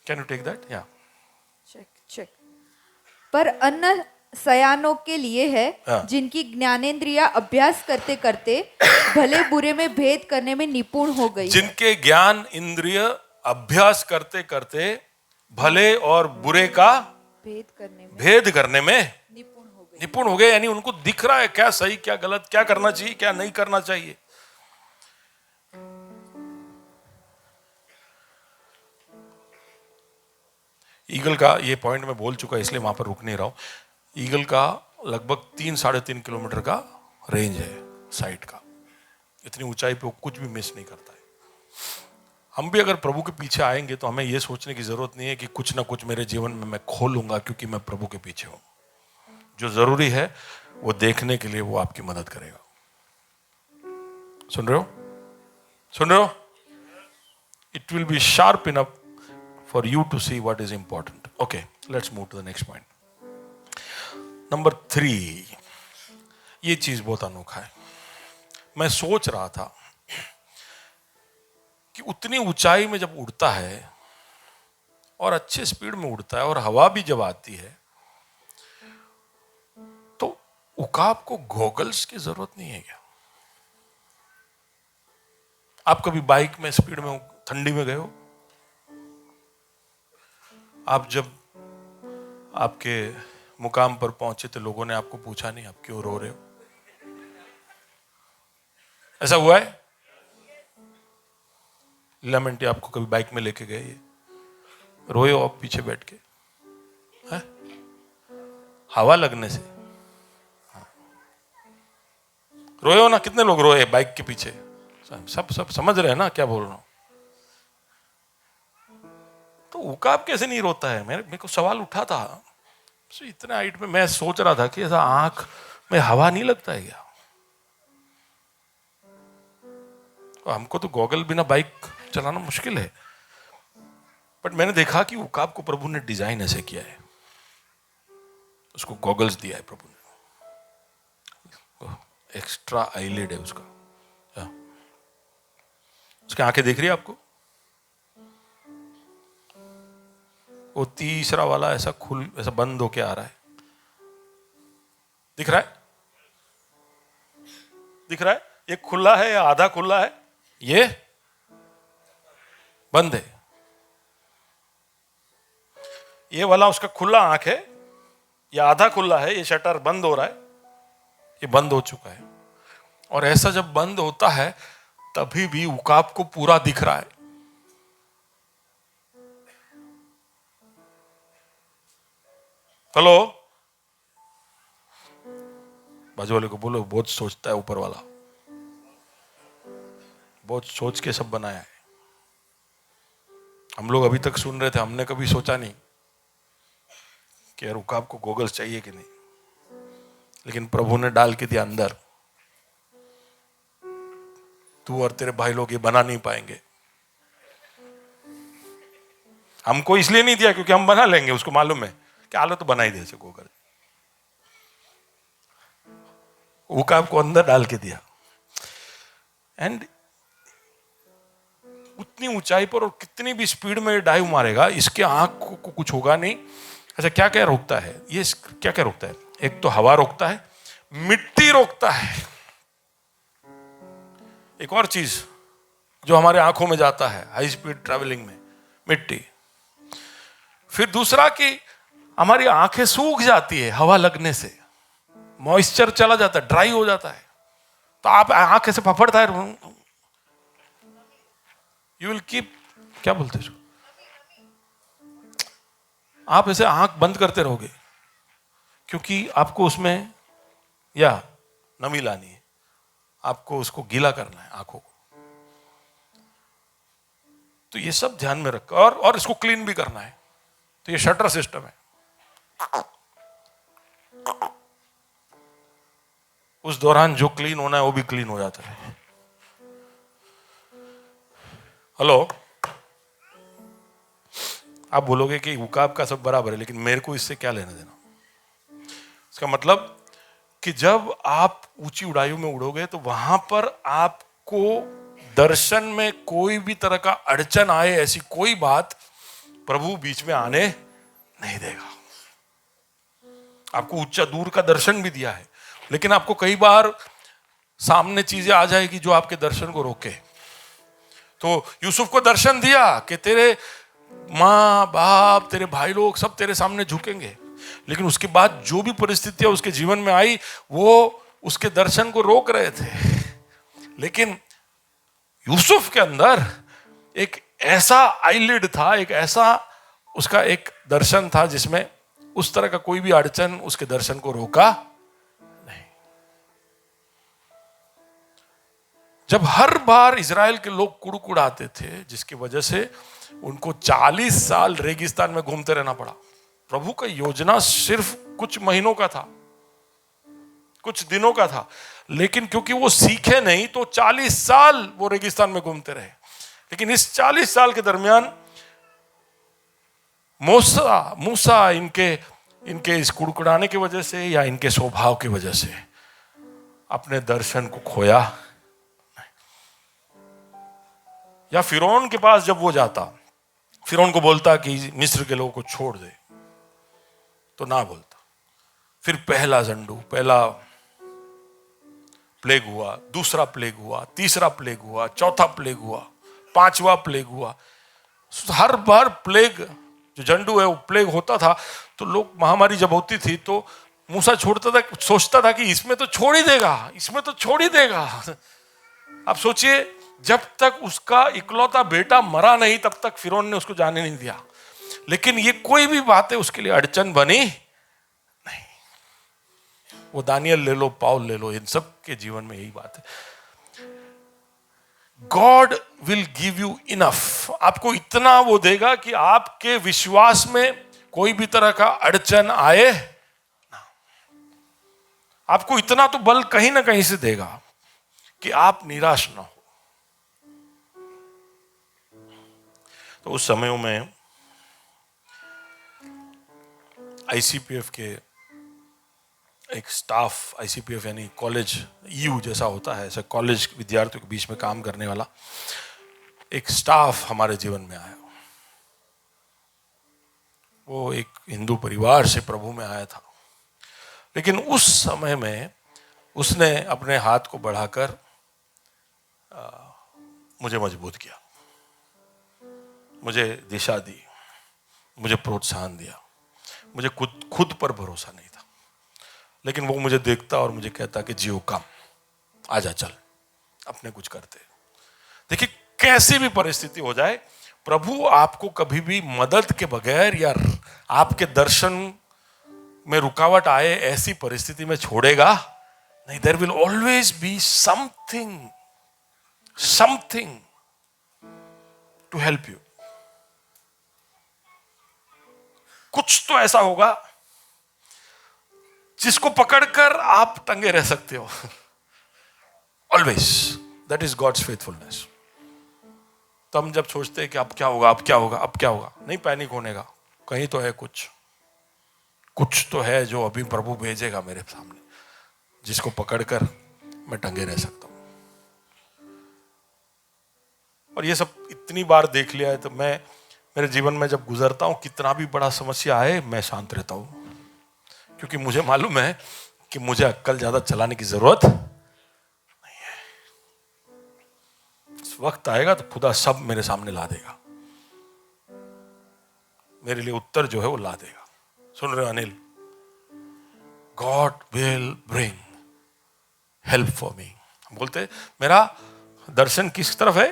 Can you take that? Yeah. check. पर अन्य सयानों के लिए है जिनकी ज्ञानेंद्रियां अभ्यास करते करते भले बुरे में भेद करने में निपुण हो गई। जिनके ज्ञान इंद्रिय अभ्यास करते करते भले और बुरे का भेद करने में निपुण हो गए। यानी उनको दिख रहा है क्या सही क्या गलत, क्या करना चाहिए क्या नहीं करना चाहिए। ईगल का ये पॉइंट मैं बोल चुका इसलिए वहां पर रुक नहीं रहा हूं। ईगल का लगभग 3-3.5 किलोमीटर का रेंज है साइट का। इतनी ऊंचाई पे वो कुछ भी मिस नहीं करता है। हम भी अगर प्रभु के पीछे आएंगे तो हमें यह सोचने की जरूरत नहीं है कि कुछ ना कुछ मेरे जीवन में मैं खो लूंगा क्योंकि मैं प्रभु के पीछे हूं। जो जरूरी है वो देखने के लिए वो आपकी मदद करेगा। सुन रहे हो? सुन रहे हो? It will be sharp enough for you to see what is important. Okay, let's move to the next point. Number 3, ये चीज बहुत अनोखा है। मैं सोच रहा था कि उतनी ऊंचाई में जब उड़ता है और अच्छे स्पीड में उड़ता है और हवा भी जब आती है तो उकाब को गॉगल्स की जरूरत नहीं है क्या? आप कभी बाइक में स्पीड में ठंडी में गए हो? आप जब आपके मुकाम पर पहुंचे तो लोगों ने आपको पूछा नहीं आप क्यों रो रहे हो? ऐसा हुआ है? लमेंटी आपको कभी बाइक में लेके गए, रोए हो आप पीछे बैठ के है? हवा लगने से रोए हो ना? कितने लोग रोए बाइक के पीछे? सब समझ रहे हैं ना क्या बोल रहा हूं? तो उकाब कैसे नहीं रोता है? मेरे को सवाल उठा था। इतने हाइट में मैं सोच रहा था कि ऐसा आंख में हवा नहीं लगता है क्या? तो हमको तो गॉगल बिना बाइक चलाना मुश्किल है, बट मैंने देखा कि उकाब को प्रभु ने डिजाइन ऐसे किया है, उसको गॉगल्स दिया है प्रभु ने, एक्स्ट्रा आईलिड है उसका। उसकी आंखें देख रही है आपको? वो तीसरा वाला ऐसा बंद होके आ रहा है, दिख रहा है? दिख रहा है? ये खुला है या आधा खुला है? ये बंद है। ये वाला उसका खुला आंख है, ये आधा खुला है, ये शटर बंद हो रहा है, ये बंद हो चुका है। और ऐसा जब बंद होता है तभी भी उकाब को पूरा दिख रहा है। हेलो, बाजू वाले को बोलो, बहुत सोचता है ऊपर वाला, बहुत सोच के सब बनाया है। हम लोग अभी तक सुन रहे थे, हमने कभी सोचा नहीं कि यार उकाब को गोगल्स चाहिए कि नहीं, लेकिन प्रभु ने डाल के दिया अंदर। तू और तेरे भाई लोग ये बना नहीं पाएंगे। हमको इसलिए नहीं दिया क्योंकि हम बना लेंगे, उसको मालूम है कि आलो तो बना ही दे सको गोगल। उकाब को अंदर डाल के दिया। एंड उतनी ऊंचाई पर और कितनी भी स्पीड में डाइव मारेगा, इसके आंख को कुछ होगा नहीं। अच्छा, क्या क्या रोकता है ये? क्या क्या रोकता है? एक तो हवा रोकता है, मिट्टी रोकता है, एक और चीज जो हमारे आंखों में जाता है हाई स्पीड ट्रैवलिंग में, मिट्टी। फिर दूसरा कि हमारी आंखें सूख जाती है हवा लगने से, मॉइस्चर चला जाता है, ड्राई हो जाता है, तो आप आंखें से फफड़ता है, यू विल कीप, क्या बोलते हैं, आप ऐसे आंख बंद करते रहोगे क्योंकि आपको उसमें या नमी लानी है, आपको उसको गीला करना है आंखों को। तो ये सब ध्यान में रखकर और इसको क्लीन भी करना है। तो ये शटर सिस्टम है। उस दौरान जो क्लीन होना है वो भी क्लीन हो जाता है। हेलो, आप बोलोगे कि उकाब का सब बराबर है, लेकिन मेरे को इससे क्या लेना देना? इसका मतलब कि जब आप ऊंची उड़ाइयों में उड़ोगे तो वहां पर आपको दर्शन में कोई भी तरह का अड़चन आए, ऐसी कोई बात प्रभु बीच में आने नहीं देगा। आपको ऊंचा दूर का दर्शन भी दिया है, लेकिन आपको कई बार सामने चीजें आ जाएगी जो आपके दर्शन को रोके। तो यूसुफ को दर्शन दिया कि तेरे माँ बाप, तेरे भाई लोग सब तेरे सामने झुकेंगे, लेकिन उसके बाद जो भी परिस्थितियां उसके जीवन में आई वो उसके दर्शन को रोक रहे थे। लेकिन यूसुफ के अंदर एक ऐसा आईलिड था, एक ऐसा उसका एक दर्शन था जिसमें उस तरह का कोई भी अड़चन उसके दर्शन को रोका नहीं। जब हर बार इजराइल के लोग कुड़कुड़ाते थे, जिसकी वजह से उनको 40 साल रेगिस्तान में घूमते रहना पड़ा। प्रभु का योजना सिर्फ कुछ महीनों का था, कुछ दिनों का था, लेकिन क्योंकि वो सीखे नहीं तो 40 साल वो रेगिस्तान में घूमते रहे। लेकिन इस 40 साल के दरमियान मूसा इनके इस कुड़कुड़ाने की वजह से या इनके स्वभाव की वजह से अपने दर्शन को खोया नहीं। या फिरौन के पास जब वो जाता, फिरौन को बोलता कि मिस्र के लोगों को छोड़ दे, तो ना बोलता। फिर पहला प्लेग हुआ, दूसरा प्लेग हुआ, तीसरा प्लेग हुआ, चौथा प्लेग हुआ, पांचवा प्लेग हुआ। हर बार प्लेग जो जंडू है वो प्लेग होता था तो लोग, महामारी जब होती थी तो मूसा छोड़ता था, सोचता था कि इसमें तो छोड़ ही देगा, इसमें तो छोड़ ही देगा। आप सोचिए, जब तक उसका इकलौता बेटा मरा नहीं तब तक फिरौन ने उसको जाने नहीं दिया। लेकिन ये कोई भी बातें उसके लिए अड़चन बनी नहीं। वो दानियल ले लो, पाउल ले लो, इन सब के जीवन में यही बात है। God will give you enough, आपको इतना वो देगा कि आपके विश्वास में कोई भी तरह का अड़चन आए ना। आपको इतना तो बल कहीं ना कहीं से देगा कि आप निराश ना हो। तो उस समयों में आईसीपीएफ के एक स्टाफ, आईसीपीएफ यानी कॉलेज यू जैसा होता है, ऐसा कॉलेज विद्यार्थियों के बीच में काम करने वाला एक स्टाफ हमारे जीवन में आया। वो एक हिंदू परिवार से प्रभु में आया था, लेकिन उस समय में उसने अपने हाथ को बढ़ाकर मुझे मजबूत किया, मुझे दिशा दी, मुझे प्रोत्साहन दिया। मुझे खुद पर भरोसा नहीं था, लेकिन वो मुझे देखता और मुझे कहता कि जियो काम, आजा चल अपने कुछ करते। देखिए, कैसी भी परिस्थिति हो जाए, प्रभु आपको कभी भी मदद के बगैर या आपके दर्शन में रुकावट आए ऐसी परिस्थिति में छोड़ेगा नहीं। There will always be something to help you. कुछ तो ऐसा होगा जिसको पकड़कर आप टंगे रह सकते हो। Always, that is God's faithfulness. तो हम जब सोचते हैं कि अब क्या होगा, अब क्या होगा, अब क्या होगा, नहीं पैनिक होने का। कहीं तो है, कुछ तो है जो अभी प्रभु भेजेगा मेरे सामने, जिसको पकड़कर मैं टंगे रह सकता हूं। और ये सब इतनी बार देख लिया है, तो मैं मेरे जीवन में जब गुजरता हूं, कितना भी बड़ा समस्या आए, मैं शांत रहता हूं, क्योंकि मुझे मालूम है कि मुझे अक्ल ज्यादा चलाने की जरूरत नहीं है। इस वक्त आएगा तो खुदा सब मेरे सामने ला देगा, मेरे लिए उत्तर जो है वो ला देगा। सुन रहे हो Anil? God will bring help for me. बोलते मेरा दर्शन किस तरफ है,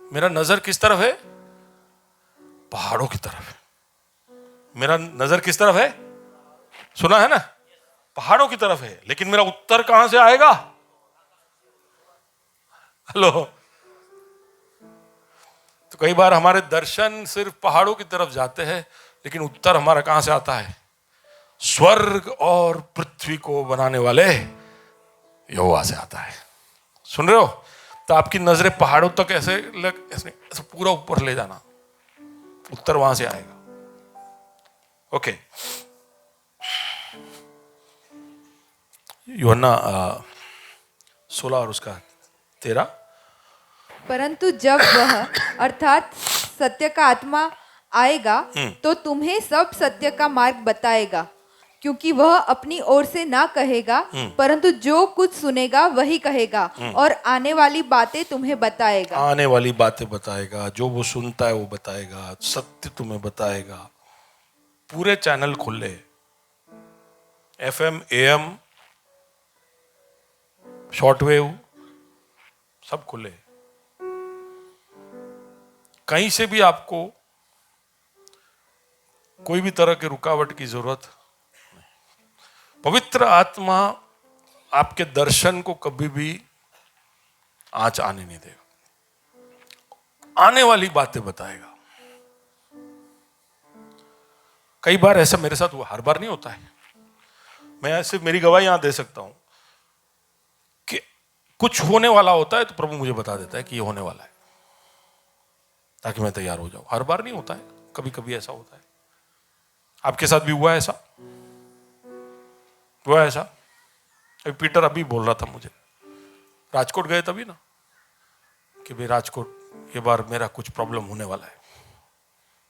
मेरा नजर किस तरफ है? पहाड़ों की तरफ है। मेरा नजर किस तरफ है? सुना है ना, पहाड़ों की तरफ है। लेकिन मेरा उत्तर कहां से आएगा? हेलो। तो कई बार हमारे दर्शन सिर्फ पहाड़ों की तरफ जाते हैं, लेकिन उत्तर हमारा कहां से आता है? स्वर्ग और पृथ्वी को बनाने वाले यहोवा से आता है। सुन रहे हो? तो आपकी नजरें पहाड़ों तक ऐसे पूरा ऊपर ले जाना, उत्तर वहां से आएगा। ओके, यूहन्ना 16 और उसका 13। परंतु जब वह अर्थात सत्य का आत्मा आएगा तो तुम्हें सब सत्य का मार्ग बताएगा, क्योंकि वह अपनी ओर से ना कहेगा, परंतु जो कुछ सुनेगा वही कहेगा और आने वाली बातें तुम्हें बताएगा। आने वाली बातें बताएगा, जो वो सुनता है वो बताएगा, सत्य तुम्हें बताएगा। पूरे चैनल खुले, FM, AM, शॉर्टवेव सब खुले। कहीं से भी आपको कोई भी तरह की रुकावट की जरूरत नहीं। पवित्र आत्मा आपके दर्शन को कभी भी आंच आने नहीं देगा, आने वाली बातें बताएगा। कई बार ऐसा मेरे साथ हुआ, हर बार नहीं होता है। मैं ऐसे मेरी गवाही यहां दे सकता हूं कि कुछ होने वाला होता है तो प्रभु मुझे बता देता है कि ये होने वाला है, ताकि मैं तैयार हो जाऊं। हर बार नहीं होता है, कभी कभी ऐसा होता है। आपके साथ भी हुआ ऐसा? हुआ ऐसा? अभी पीटर अभी बोल रहा था मुझे, राजकोट गए तभी ना, कि भाई राजकोट ये बार मेरा कुछ प्रॉब्लम होने वाला है।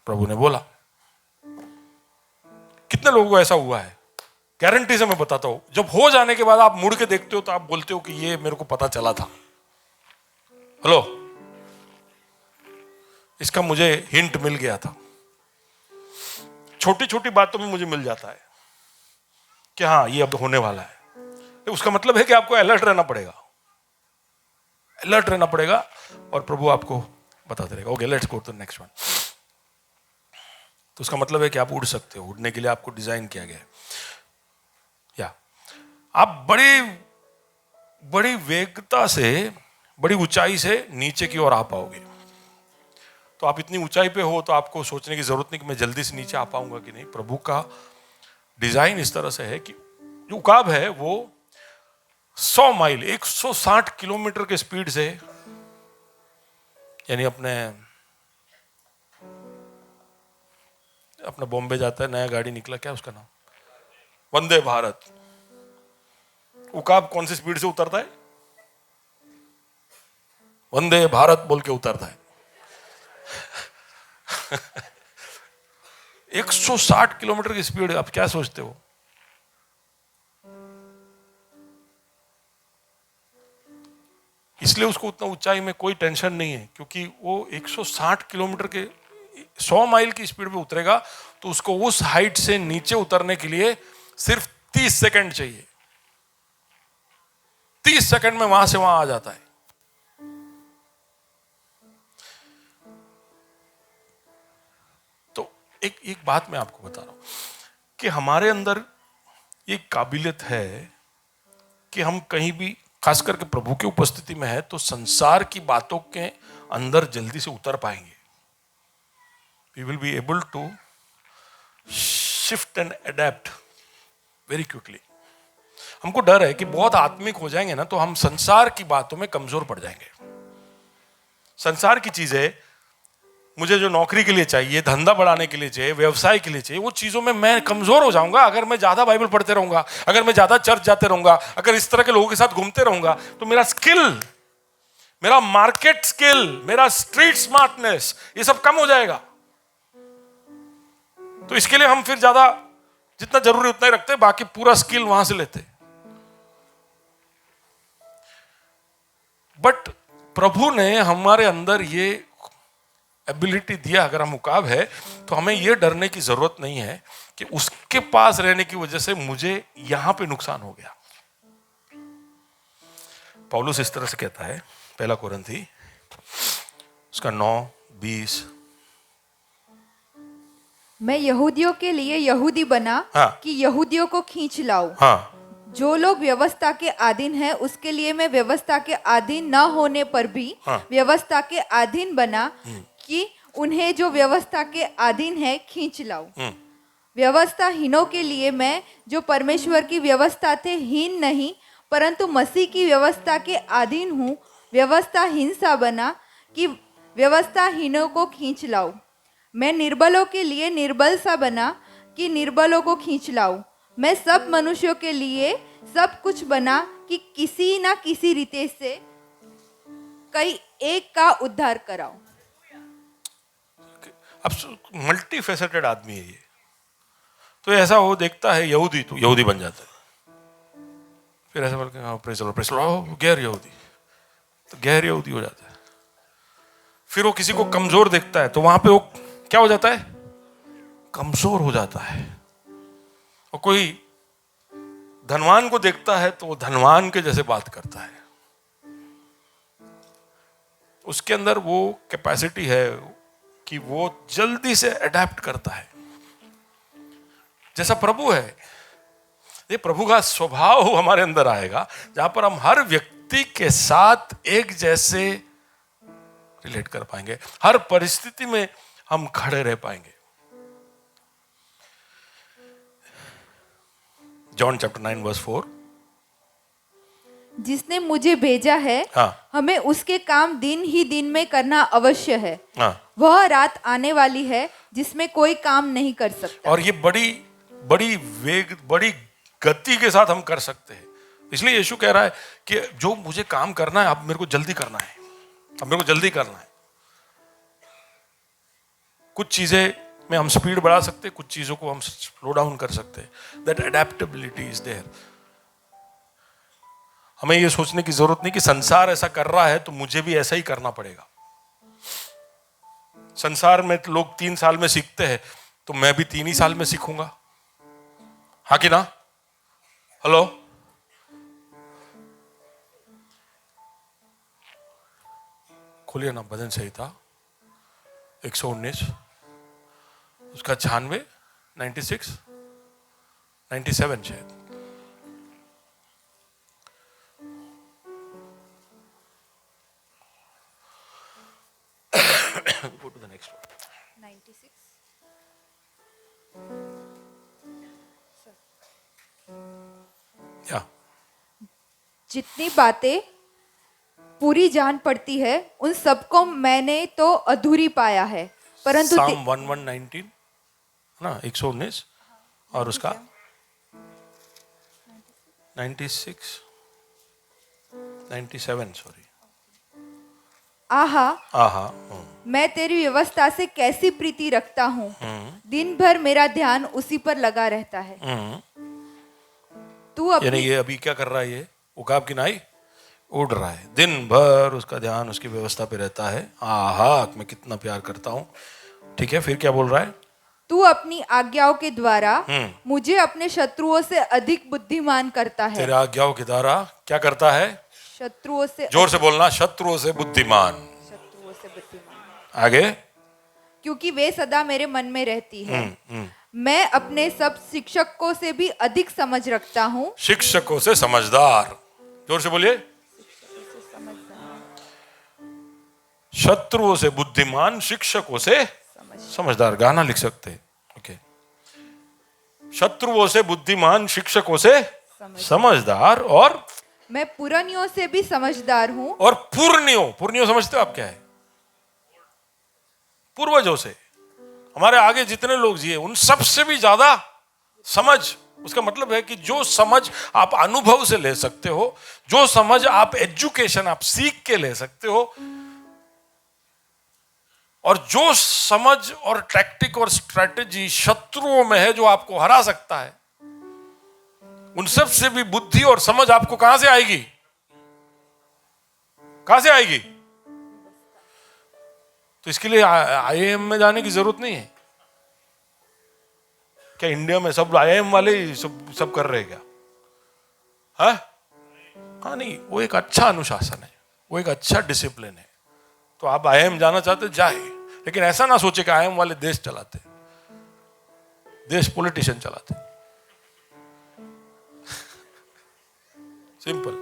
प्रभु ने बोला। कितने लोगों को ऐसा हुआ है? गारंटी से मैं बताता हूं, जब हो जाने के बाद आप मुड़ के देखते हो तो आप बोलते हो कि ये मेरे को पता चला था। हेलो, इसका मुझे हिंट मिल गया था। छोटी छोटी बातों में मुझे मिल जाता है कि हाँ ये अब होने वाला है। तो उसका मतलब है कि आपको अलर्ट रहना पड़ेगा, अलर्ट रहना पड़ेगा, और प्रभु आपको बताते रहेगा। Okay, let's go to next one. तो उसका मतलब है कि आप उड़ सकते हो, उड़ने के लिए आपको डिजाइन किया गया है। या आप बड़ी वेगता से, बड़ी ऊंचाई से नीचे की ओर आ पाओगे। तो आप इतनी ऊंचाई पे हो तो आपको सोचने की जरूरत नहीं कि मैं जल्दी से नीचे आ पाऊंगा कि नहीं। प्रभु का डिजाइन इस तरह से है कि जो उकाब है वो 100 माइल 160 किलोमीटर के स्पीड से, यानी अपना बॉम्बे जाता है, नया गाड़ी निकला, क्या उसका नाम, वंदे भारत। उकाब कौन सी स्पीड से उतरता है? वंदे भारत बोल के उतरता है। 160 किलोमीटर की स्पीड। आप क्या सोचते हो? इसलिए उसको उतना ऊंचाई में कोई टेंशन नहीं है, क्योंकि वो 160 किलोमीटर के 100 माइल की स्पीड पे उतरेगा तो उसको उस हाइट से नीचे उतरने के लिए सिर्फ 30 सेकंड चाहिए। 30 सेकंड में वहां से वहां आ जाता है। तो एक बात मैं आपको बता रहा हूं कि हमारे अंदर ये काबिलियत है कि हम कहीं भी, खास करके प्रभु की उपस्थिति में है, तो संसार की बातों के अंदर जल्दी से उतर पाएंगे। We will be able to shift and adapt very quickly. हमको डर है कि बहुत आत्मिक हो जाएंगे ना तो हम संसार की बातों में कमजोर पड़ जाएंगे। संसार की चीजें, मुझे जो नौकरी के लिए चाहिए, धंधा बढ़ाने के लिए चाहिए, व्यवसाय के लिए चाहिए, वो चीजों में मैं कमजोर हो जाऊंगा अगर मैं ज्यादा बाइबल पढ़ते रहूंगा, अगर मैं ज्यादा चर्च जाते रहूंगा, अगर इस तरह के लोगों के साथ घूमते रहूंगा, तो मेरा स्किल, मेरा मार्केट स्किल, मेरा स्ट्रीट स्मार्टनेस, ये सब कम हो जाएगा। तो इसके लिए हम फिर ज्यादा जितना जरूरी उतना ही रखते, बाकी पूरा स्किल वहां से लेते। बट प्रभु ने हमारे अंदर ये एबिलिटी दिया, अगर हम मुकाब है तो हमें यह डरने की जरूरत नहीं है कि उसके पास रहने की वजह से मुझे यहां पे नुकसान हो गया। पौलुस इस तरह से कहता है, पहला कोरिन्थी उसका 9:20, मैं यहूदियों के लिए यहूदी बना कि यहूदियों को खींच लाऊं। जो लोग व्यवस्था के अधीन हैं उसके लिए मैं व्यवस्था के अधीन न होने पर भी व्यवस्था के अधीन बना कि उन्हें जो व्यवस्था के अधीन है खींच लाऊं। व्यवस्थाहीनों के लिए मैं, जो परमेश्वर की व्यवस्था थे हीन नहीं परंतु मसीह की व्यवस्था के अधीन हूँ, व्यवस्थाहीन सा बना कि व्यवस्थाहीनों को खींच लाऊं। मैं निर्बलों के लिए निर्बल सा बना कि निर्बलों को खींच लाऊं। मैं सब मनुष्यों के लिए सब कुछ बना कि किसी ना किसी रीति से कई एक का उद्धार कराऊं। अब मल्टी फेसेटेड आदमी है ये। तो ऐसा वो देखता है यहूदी, तो यहूदी बन जाता है। फिर ऐसा बोलते हैं प्रेज द लॉर्ड, गैर यहूदी, तो गैर यहूदी हो जाता है। फिर वो किसी को कमजोर देखता है तो वहां पे वो क्या हो जाता है, कमजोर हो जाता है। और कोई धनवान को देखता है तो वो धनवान के जैसे बात करता है। उसके अंदर वो कैपेसिटी है कि वो जल्दी से अडेप्ट करता है, जैसा प्रभु है। ये प्रभु का स्वभाव हमारे अंदर आएगा जहां पर हम हर व्यक्ति के साथ एक जैसे रिलेट कर पाएंगे, हर परिस्थिति में हम खड़े रह पाएंगे। जॉन चैप्टर 9:4, जिसने मुझे भेजा है हमें उसके काम दिन ही दिन में करना अवश्य है। वह रात आने वाली है जिसमें कोई काम नहीं कर सकता। और ये बड़ी वेग, बड़ी गति के साथ हम कर सकते हैं। इसलिए यीशु कह रहा है कि जो मुझे काम करना है अब मेरे को जल्दी करना है, अब मेरे को जल्दी करना है। कुछ चीजें में हम स्पीड बढ़ा सकते हैं, कुछ चीजों को हम स्लो डाउन कर सकते हैं। That adaptability is there. हमें यह सोचने की जरूरत नहीं कि संसार ऐसा कर रहा है तो मुझे भी ऐसा ही करना पड़ेगा। संसार में तो लोग 3 साल में सीखते हैं, तो मैं भी 3 ही साल में सीखूंगा। हाँ कि ना? हेलो, खोलिए ना भजन संहिता 119, उसका 96, 96, 97 शायद। Go to the next one. 96. Yeah. जितनी बातें पूरी जान पड़ती है उन सबको मैंने तो अधूरी पाया है, परंतु Psalm 119 ना 119 और उसका 96, 97 सॉरी। आहा मैं तेरी व्यवस्था से कैसी प्रीति रखता हूँ, दिन भर मेरा ध्यान उसी पर लगा रहता है। तू यानी ये अभी क्या कर रहा है, ये उकाब की नाई उड़ रहा है, दिन भर उसका ध्यान उसकी व्यवस्था पे रहता है, आहा मैं कितना प्यार करता हूं। ठीक है, फिर क्या बोल रहा है? तू अपनी आज्ञाओं के द्वारा मुझे अपने शत्रुओं से अधिक बुद्धिमान करता है। तेरे आज्ञाओं के द्वारा क्या करता है? शत्रुओं से, जोर से बोलना, शत्रुओं से बुद्धिमान। शत्रुओं से बुद्धिमान, आगे, क्योंकि वे सदा मेरे मन में रहती है। मैं अपने सब शिक्षकों से भी अधिक समझ रखता हूँ। शिक्षकों से समझदार। जोर से बोलिए, शत्रुओं से बुद्धिमान, शिक्षकों से समझदार। गाना लिख सकते हैं। ओके, शत्रुओं से बुद्धिमान, शिक्षकों से समझदार, और मैं पुरानियों से भी समझदार हूँ। और पुरनियों समझते हो आप क्या है? पूर्वजों से, हमारे आगे जितने लोग जिए उन सबसे भी ज्यादा समझ। उसका मतलब है कि जो समझ आप अनुभव से ले सकते हो, जो समझ आप एजुकेशन आप सीख के ले सकते हो, और जो समझ और टैक्टिक और स्ट्रेटेजी शत्रुओं में है जो आपको हरा सकता है, उन सब से भी बुद्धि और समझ आपको कहां से आएगी? कहां से आएगी? तो इसके लिए आईआईएम में जाने की जरूरत नहीं है क्या? इंडिया में सब आईआईएम वाले सब कर रहे हैं क्या? हाँ नहीं, वो एक अच्छा अनुशासन है, वो एक अच्छा डिसिप्लिन है। तो आप आईआईएम जाना चाहते जाए, लेकिन ऐसा ना सोचे कि आईआईएम वाले देश चलाते, देश पॉलिटिशियन चलाते। सिंपल,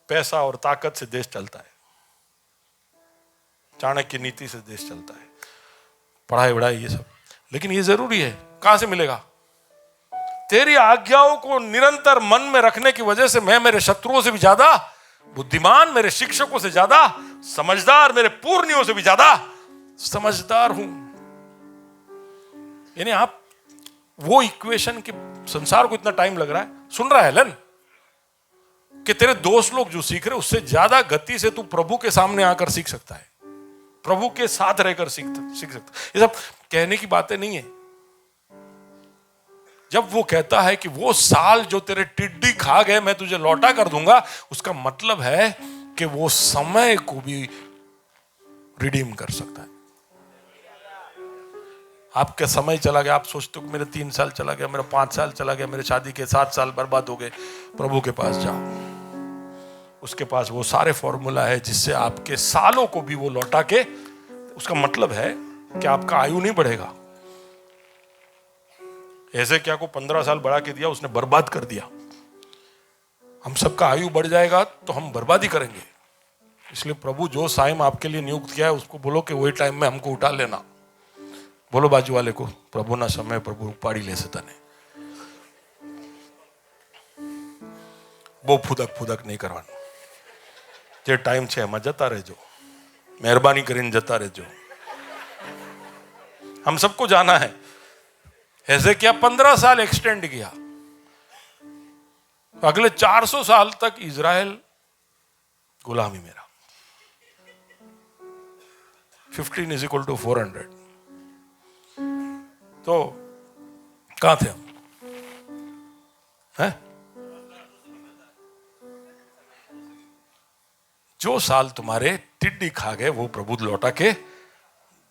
पैसा और ताकत से देश चलता है, चाणक्य नीति से देश चलता है, पढ़ाई वढ़ाई ये सब। लेकिन ये जरूरी है, कहां से मिलेगा? तेरी आज्ञाओं को निरंतर मन में रखने की वजह से मैं मेरे शत्रुओं से भी ज्यादा बुद्धिमान, मेरे शिक्षकों से ज्यादा समझदार, मेरे पूर्णियों से भी ज्यादा समझदार हूं। यानी आप वो इक्वेशन के, संसार को इतना टाइम लग रहा है, सुन रहा है हेलन, कि तेरे दोस्त लोग जो सीख रहे उससे ज्यादा गति से तू प्रभु के सामने आकर सीख सकता है, प्रभु के साथ रहकर सीख सकता है। ये सब कहने की बातें नहीं है। जब वो कहता है कि वो साल जो तेरे टिड्डी खा गए मैं तुझे लौटा कर दूंगा, उसका मतलब है कि वो समय को भी रिडीम कर सकता है। आपका समय चला गया, आप सोचते हो कि मेरे 3 साल चला गया, मेरा 5 साल चला गया, मेरे शादी के 7 साल बर्बाद हो गए। प्रभु के पास जाओ, उसके पास वो सारे फॉर्मूला है जिससे आपके सालों को भी वो लौटा के, उसका मतलब है कि आपका आयु नहीं बढ़ेगा। ऐसे क्या को 15 साल बढ़ा के दिया, उसने बर्बाद कर दिया। हम सबका आयु बढ़ जाएगा तो हम बर्बादी करेंगे। इसलिए प्रभु जो टाइम आपके लिए नियुक्त किया है उसको बोलो कि वही टाइम में हमको उठा लेना। बोलो बाजू वाले को, प्रभु ना समय प्रभु उपाड़ी ले से तने। वो फुदक नहीं करवाना। જે ટાઈમ છે એમાં જતા રહેજો, મહેરબાની કરીને જતા રહેજો। हम सबको जाना है। ऐसे क्या 15 साल एक्सटेंड किया, अगले 400 साल तक इजराइल गुलामी मेरा। 15 इज इक्वल टू 400। तो कहां थे हम? हैं? जो साल तुम्हारे टिड्डी खा गए वो प्रभु लौटा के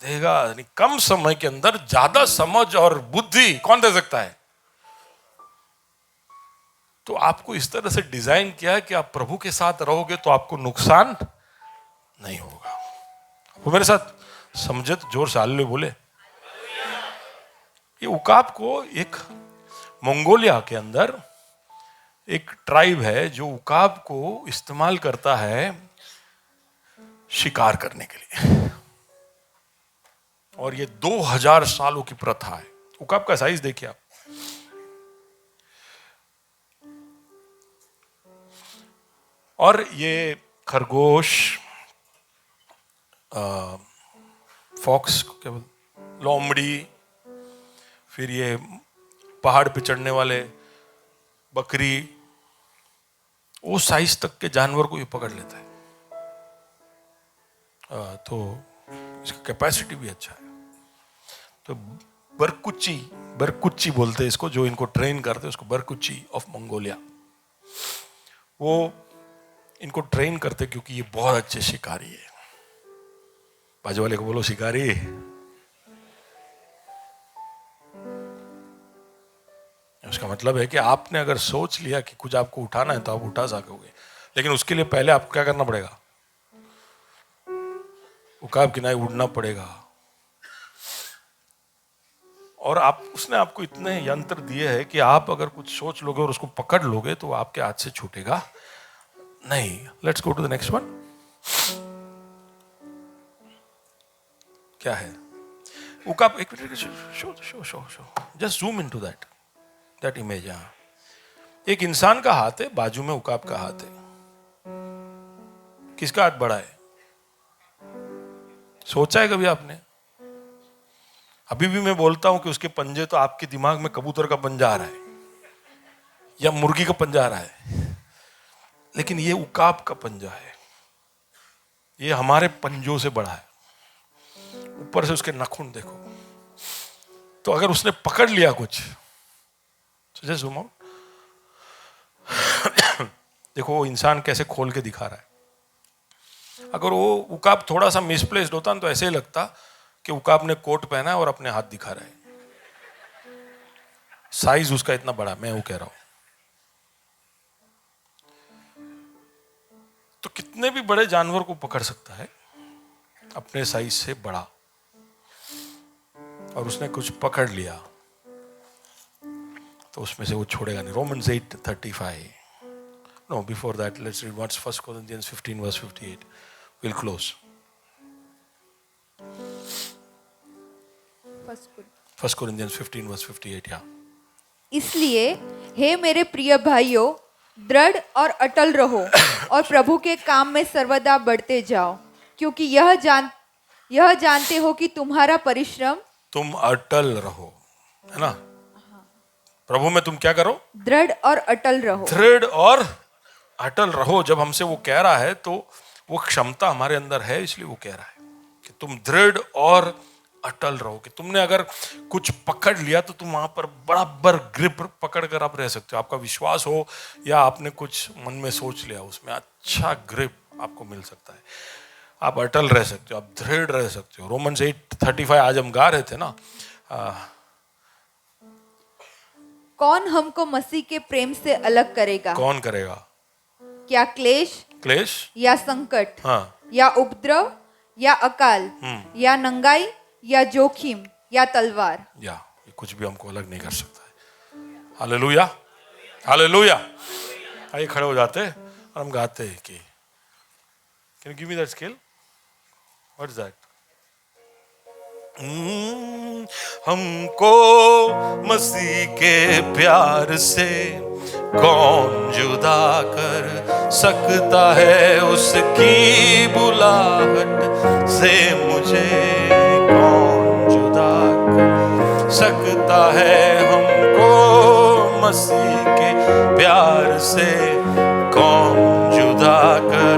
देगा। कम समय के अंदर ज्यादा समझ और बुद्धि कौन दे सकता है? तो आपको इस तरह से डिजाइन किया है कि आप प्रभु के साथ रहोगे तो आपको नुकसान नहीं होगा। वो मेरे साथ समझे तो जोर से हालेलुया बोले। ये उकाब को एक मंगोलिया के अंदर एक ट्राइब है जो उकाब को इस्तेमाल करता है शिकार करने के लिए, और ये 2000 सालों की प्रथा है। उकाब का साइज देखिए आप, और ये खरगोश, फॉक्स, क्या बोलते, लोमड़ी, फिर ये पहाड़ पे चढ़ने वाले बकरी, वो साइज तक के जानवर को ये पकड़ लेता है। तो इसका कैपेसिटी भी अच्छा है। तो बरकुच्ची बोलते हैं इसको, जो इनको ट्रेन करते हैं उसको बरकुच्ची ऑफ मंगोलिया। वो इनको ट्रेन करते क्योंकि ये बहुत अच्छे शिकारी है। बाजू वाले को बोलो शिकारी। उसका मतलब है कि आपने अगर सोच लिया कि कुछ आपको उठाना है तो आप उठा सकोगे, लेकिन उसके लिए पहले आपको क्या करना पड़ेगा? उकाब किनारे उड़ना पड़ेगा। और आप उसने आपको इतने यंत्र दिए हैं कि आप अगर कुछ सोच लोगे और उसको पकड़ लोगे तो आपके हाथ से छूटेगा नहीं। Let's go to the next one. क्या है उकाब? एक minute, show show show show, just zoom into that image. यहां एक इंसान का हाथ है, बाजू में उकाब का हाथ है। किसका हाथ बड़ा है? सोचा है कभी आपने? अभी भी मैं बोलता हूं कि उसके पंजे तो आपके दिमाग में कबूतर का पंजा आ रहा है या मुर्गी का पंजा आ रहा है, लेकिन ये उकाब का पंजा है। ये हमारे पंजों से बड़ा है। ऊपर से उसके नाखून देखो। तो अगर उसने पकड़ लिया कुछ, तो जस्ट जूम आउट, देखो वो इंसान कैसे खोल के दिखा रहा है। अगर वो उकाब थोड़ा सा मिसप्लेस्ड होता ना तो ऐसे ही लगता कि उकाब ने कोट पहना है और अपने हाथ दिखा रहा है। साइज उसका इतना बड़ा, मैं वो कह रहा हूं। तो कितने भी बड़े जानवर को पकड़ सकता है अपने साइज से बड़ा, और उसने कुछ पकड़ लिया तो उसमें से वो छोड़ेगा नहीं। Romans 8:35. No, before that, let's read what's 1 Corinthians 15 verse 58. We'll close. 1 Corinthians 15 verse 58. Yeah. इसलिए हे मेरे प्रिय भाइयों, दृढ़ और अटल रहो और प्रभु के काम में सर्वदा बढ़ते जाओ, क्योंकि यह जानते हो कि तुम्हारा परिश्रम, तुम अटल रहो, है ना? प्रभु में तुम क्या करो? दृढ़ और अटल रहो। दृढ़ और अटल रहो। जब हमसे वो कह रहा है तो वो क्षमता हमारे अंदर है, इसलिए वो कह रहा है कि तुम दृढ़ और अटल रहो। कि तुमने अगर कुछ पकड़ लिया तो तुम वहां पर बराबर ग्रिप पकड़ कर आप रह सकते हो। आपका विश्वास हो या आपने कुछ मन में सोच लिया, उसमें अच्छा ग्रिप आपको मिल सकता है। आप अटल रह सकते हो, आप दृढ़ रह सकते हो। रोमन्स 8:35 आज हम गा रहे थे ना। कौन हमको मसीह के प्रेम से अलग करेगा? कौन करेगा? क्या क्लेश या संकट, हाँ, या उपद्रव या अकाल, या नंगाई या जोखिम या तलवार? या ये कुछ भी हमको अलग नहीं कर सकता है। Hallelujah, hallelujah. आइए खड़े हो जाते हैं और हम गाते हैं कि can you give me that scale? What is that? हमको मसीह के प्यार से कौन जुदा कर सकता है, उसकी बुलाहट से मुझे कौन जुदा कर सकता है। हमको मसीह के प्यार से कौन जुदा कर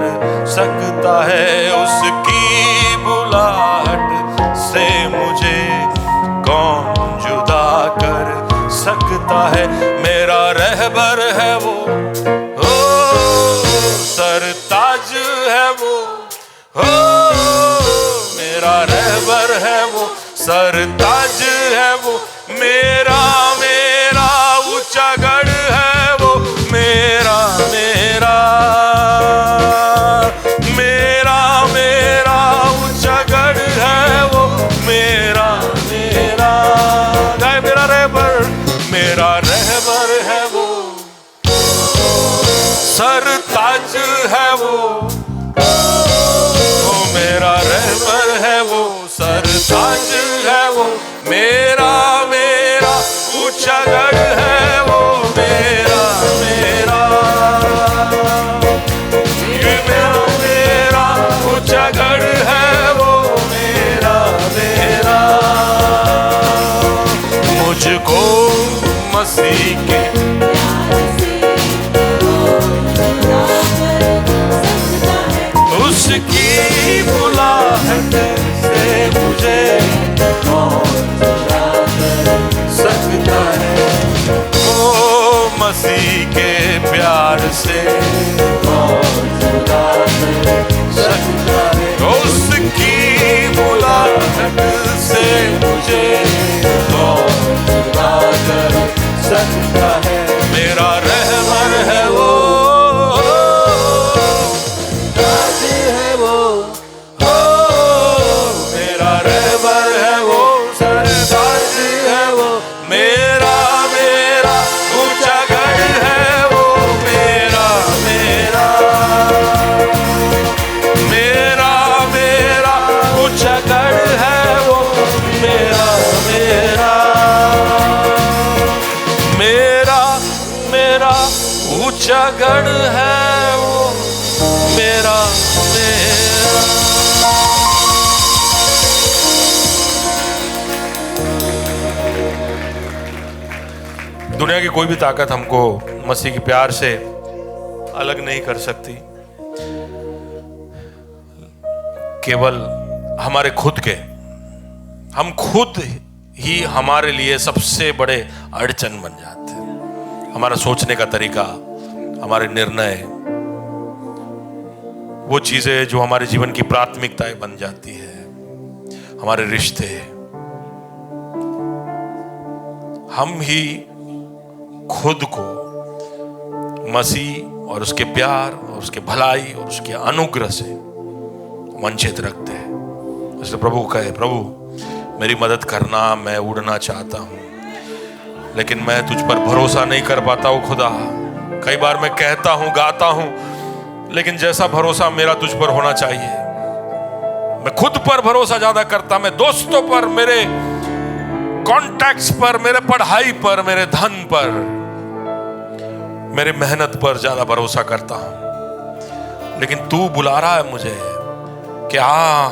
सकता है, उसकी बुलाहट से मुझे कौन जुदा कर सकता है। मेरा रहबर है वो, ओ सरताज है वो, ओ मेरा रहबर है वो, सरताज है वो, मेरा ऊंचा गढ़ है वो, मेरा ऊंचा गढ़ है वो, मेरा रहबर है वो, सरताज है वो, मेरा रहबर है वो, सरताज है वो, मेरा ऊंचा गढ़ है वो, मेरा ऊंचा गढ़ है वो, मेरा मुझको मसीह के उसकी बुलाहट से मुझे सकता है। ओ मसीह के प्यार से कौन जुदा कर सकता है, उसकी मुलाकात से मुझे कौन जुदा कर सकता है। मेरा रहबर है वो, राजी है वो, मेरा रहबर है वो, सरताज है वो, मेरा मेरा ऊंचा गढ़ है वो, मेरा मेरा मेरा मेरा ऊंचा गढ़ है वो, मेरा मेरा मेरा मेरा ऊंचा गढ़ है वो, मेरा मेरा। दुनिया की कोई भी ताकत हमको मसीह के प्यार से अलग नहीं कर सकती। केवल हमारे खुद के, हम खुद ही हमारे लिए सबसे बड़े अड़चन बन जाते हैं। हमारा सोचने का तरीका, हमारे निर्णय, वो चीजें जो हमारे जीवन की प्राथमिकताएं बन जाती है, हमारे रिश्ते, हम ही खुद को मसीह और उसके प्यार और उसके भलाई और उसके अनुग्रह से वंचित रखते हैं। इसलिए प्रभु कहे, प्रभु मेरी मदद करना, मैं उड़ना चाहता हूं लेकिन मैं तुझ पर भरोसा नहीं कर पाता हूं खुदा। कई बार मैं कहता हूं, गाता हूं, लेकिन जैसा भरोसा मेरा तुझ पर होना चाहिए, मैं खुद पर भरोसा ज्यादा करता, मैं दोस्तों पर, मेरे कॉन्टैक्ट्स पर, मेरे पढ़ाई पर, मेरे धन पर, मेरी मेहनत पर ज्यादा भरोसा करता हूं। लेकिन तू बुला रहा है मुझे कि आ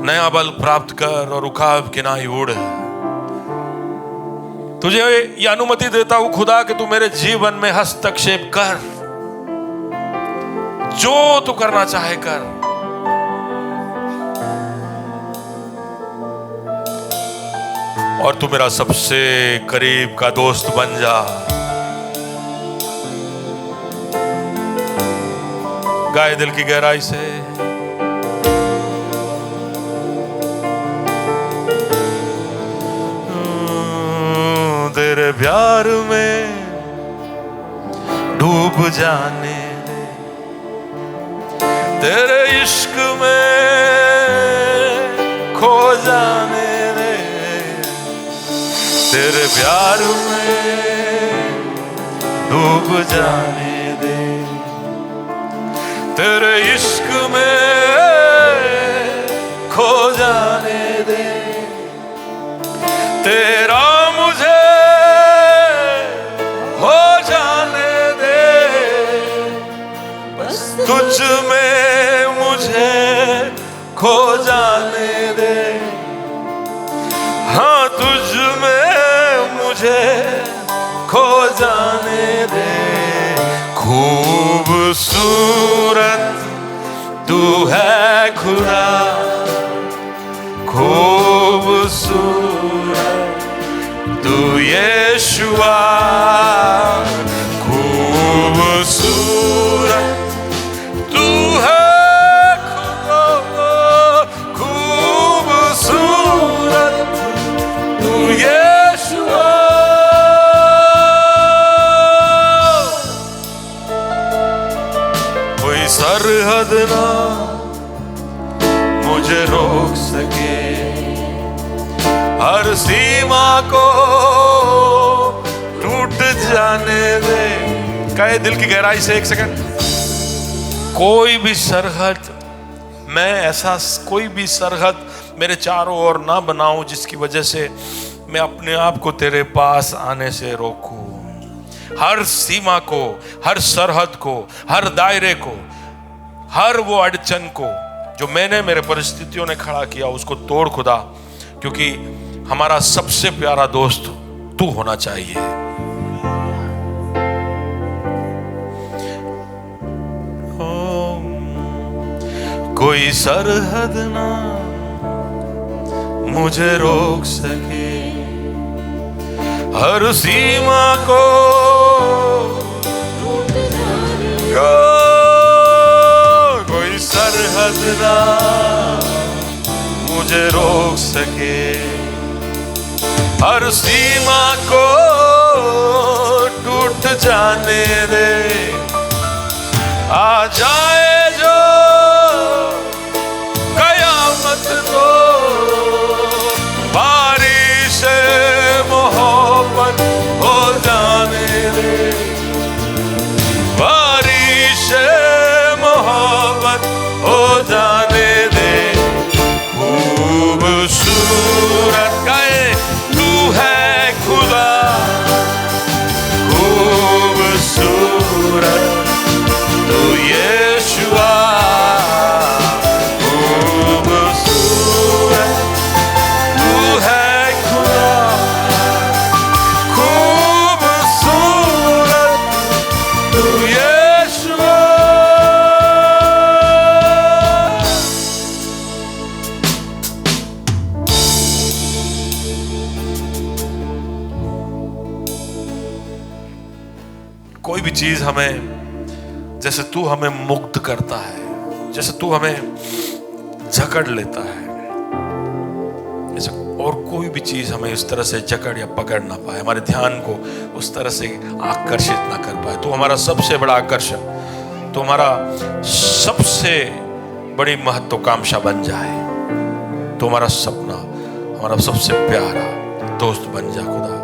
नया बल प्राप्त कर और उखाब किनाई उड़। तुझे ये अनुमति देता हूं खुदा कि तू मेरे जीवन में हस्तक्षेप कर, जो तू करना चाहे कर। और तू मेरा सबसे करीब का दोस्त बन जा। गाए दिल की गहराई से, तेरे प्यार में डूब जाने दे, तेरे इश्क में खो जाने दे, तेरे प्यार में डूब जाने दे, तेरे इश्क में खो जाने दे, तेरा मुझे हो जाने दे, बस तुझ में मुझे खो जाने दे, हाँ तुझ में मुझे खो जाने दे। खूबसूरत तू है खुदा, खूबसूरत तू यीशुआ, खूबसूरत तू है खुदा, खूबसूरत तू यीशुआ। कोई सरहद ना मुझे रोक सके, हर सीमा को टूट जाने दे। कहे दिल की गहराई से एक सेकंड, कोई भी सरहद, मैं ऐसा कोई भी सरहद मेरे चारों ओर ना बनाऊं जिसकी वजह से मैं अपने आप को तेरे पास आने से रोकूं। हर सीमा को, हर सरहद को, हर दायरे को, हर वो अड़चन को जो मैंने, मेरे परिस्थितियों ने खड़ा किया, उसको तोड़ खुदा, क्योंकि हमारा सबसे प्यारा दोस्त तू होना चाहिए। कोई सरहद ना मुझे रोक सके, हर सीमा को सूरत ना मुझे रोक सके, हर सीमा को टूट जाने दे, आ जाए जो कयामत तो बारिश मोहब्बत हो जाने दे, बारिश मोहब्बत हो जाने दे। खूबसूरत गाए तू है खुदा, खूबसूरत तू यीशुआ, खूबसूरत तू है खुदा, खूबसूरत तू यीशुआ। कोई भी चीज हमें, जैसे तू हमें मुक्त करता है, जैसे तू हमें जकड़ लेता है, जैसे और कोई भी चीज हमें उस तरह से जकड़ या पकड़ ना पाए, हमारे ध्यान को उस तरह से आकर्षित ना कर पाए। तू हमारा सबसे बड़ा आकर्षण, तू हमारा सबसे बड़ी महत्वाकांक्षा बन जाए, तू हमारा सपना, हमारा सबसे प्यारा दोस्त बन जा खुदा।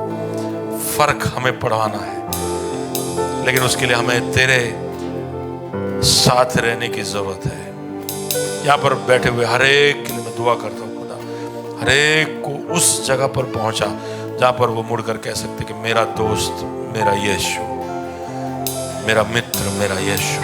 फर्क हमें पढ़वाना है, लेकिन उसके लिए हमें तेरे साथ रहने की जरूरत है। यहाँ पर बैठे हुए हर एक के लिए मैं दुआ करता हूँ खुदा, हर एक को उस जगह पर पहुंचा जहाँ पर वो मुड़कर कह सकते कि मेरा दोस्त मेरा यीशु, मेरा मित्र मेरा यीशु।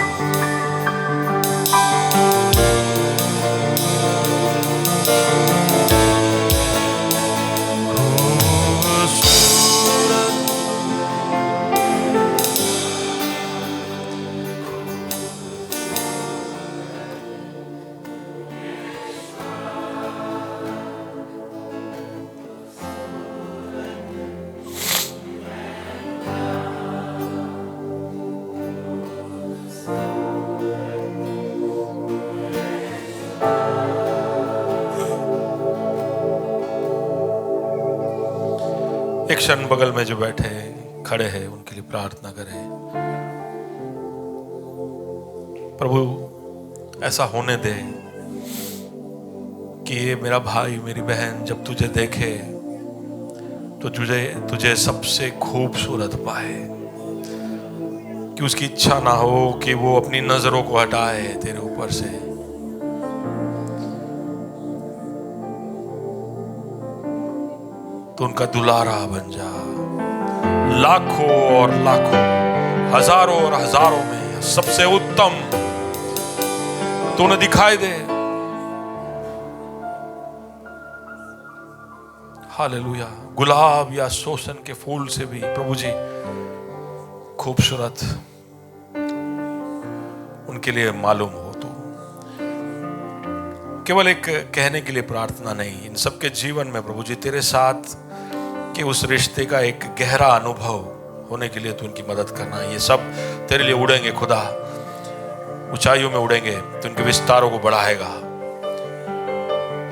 एक क्षण बगल में जो बैठे खड़े हैं उनके लिए प्रार्थना करें। प्रभु ऐसा होने दे कि ये मेरा भाई मेरी बहन जब तुझे देखे तो तुझे सबसे खूबसूरत पाए, कि उसकी इच्छा ना हो कि वो अपनी नजरों को हटाए तेरे ऊपर से। तो उनका दुलारा बन जा, लाखों और लाखों, हजारों और हजारों में सबसे उत्तम तो उन्हें दिखाई दे। हालेलुया। गुलाब या सोसन के फूल से भी प्रभु जी खूबसूरत उनके लिए मालूम हो। तो केवल एक कहने के लिए प्रार्थना नहीं, इन सबके जीवन में प्रभु जी तेरे साथ कि उस रिश्ते का एक गहरा अनुभव होने के लिए तू उनकी मदद करना। ये सब तेरे लिए उड़ेंगे खुदा, ऊंचाइयों में उड़ेंगे, तो उनके विस्तारों को बढ़ाएगा,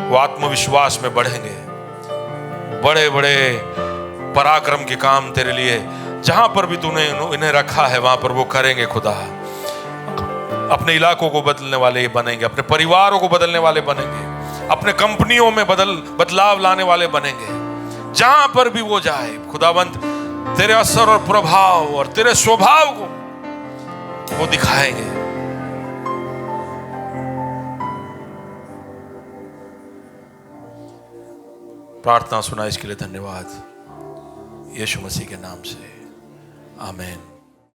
वो आत्मविश्वास में बढ़ेंगे, बड़े बड़े पराक्रम के काम तेरे लिए जहां पर भी तूने इन्हें रखा है वहां पर वो करेंगे खुदा। अपने इलाकों को बदलने वाले बनेंगे, अपने परिवारों को बदलने वाले बनेंगे, अपने कंपनियों में बदलाव लाने वाले बनेंगे। जहां पर भी वो जाए खुदाबंद तेरे असर और प्रभाव और तेरे स्वभाव को वो दिखाएंगे। प्रार्थना सुना इसके लिए धन्यवाद, यीशु मसीह के नाम से, आमीन।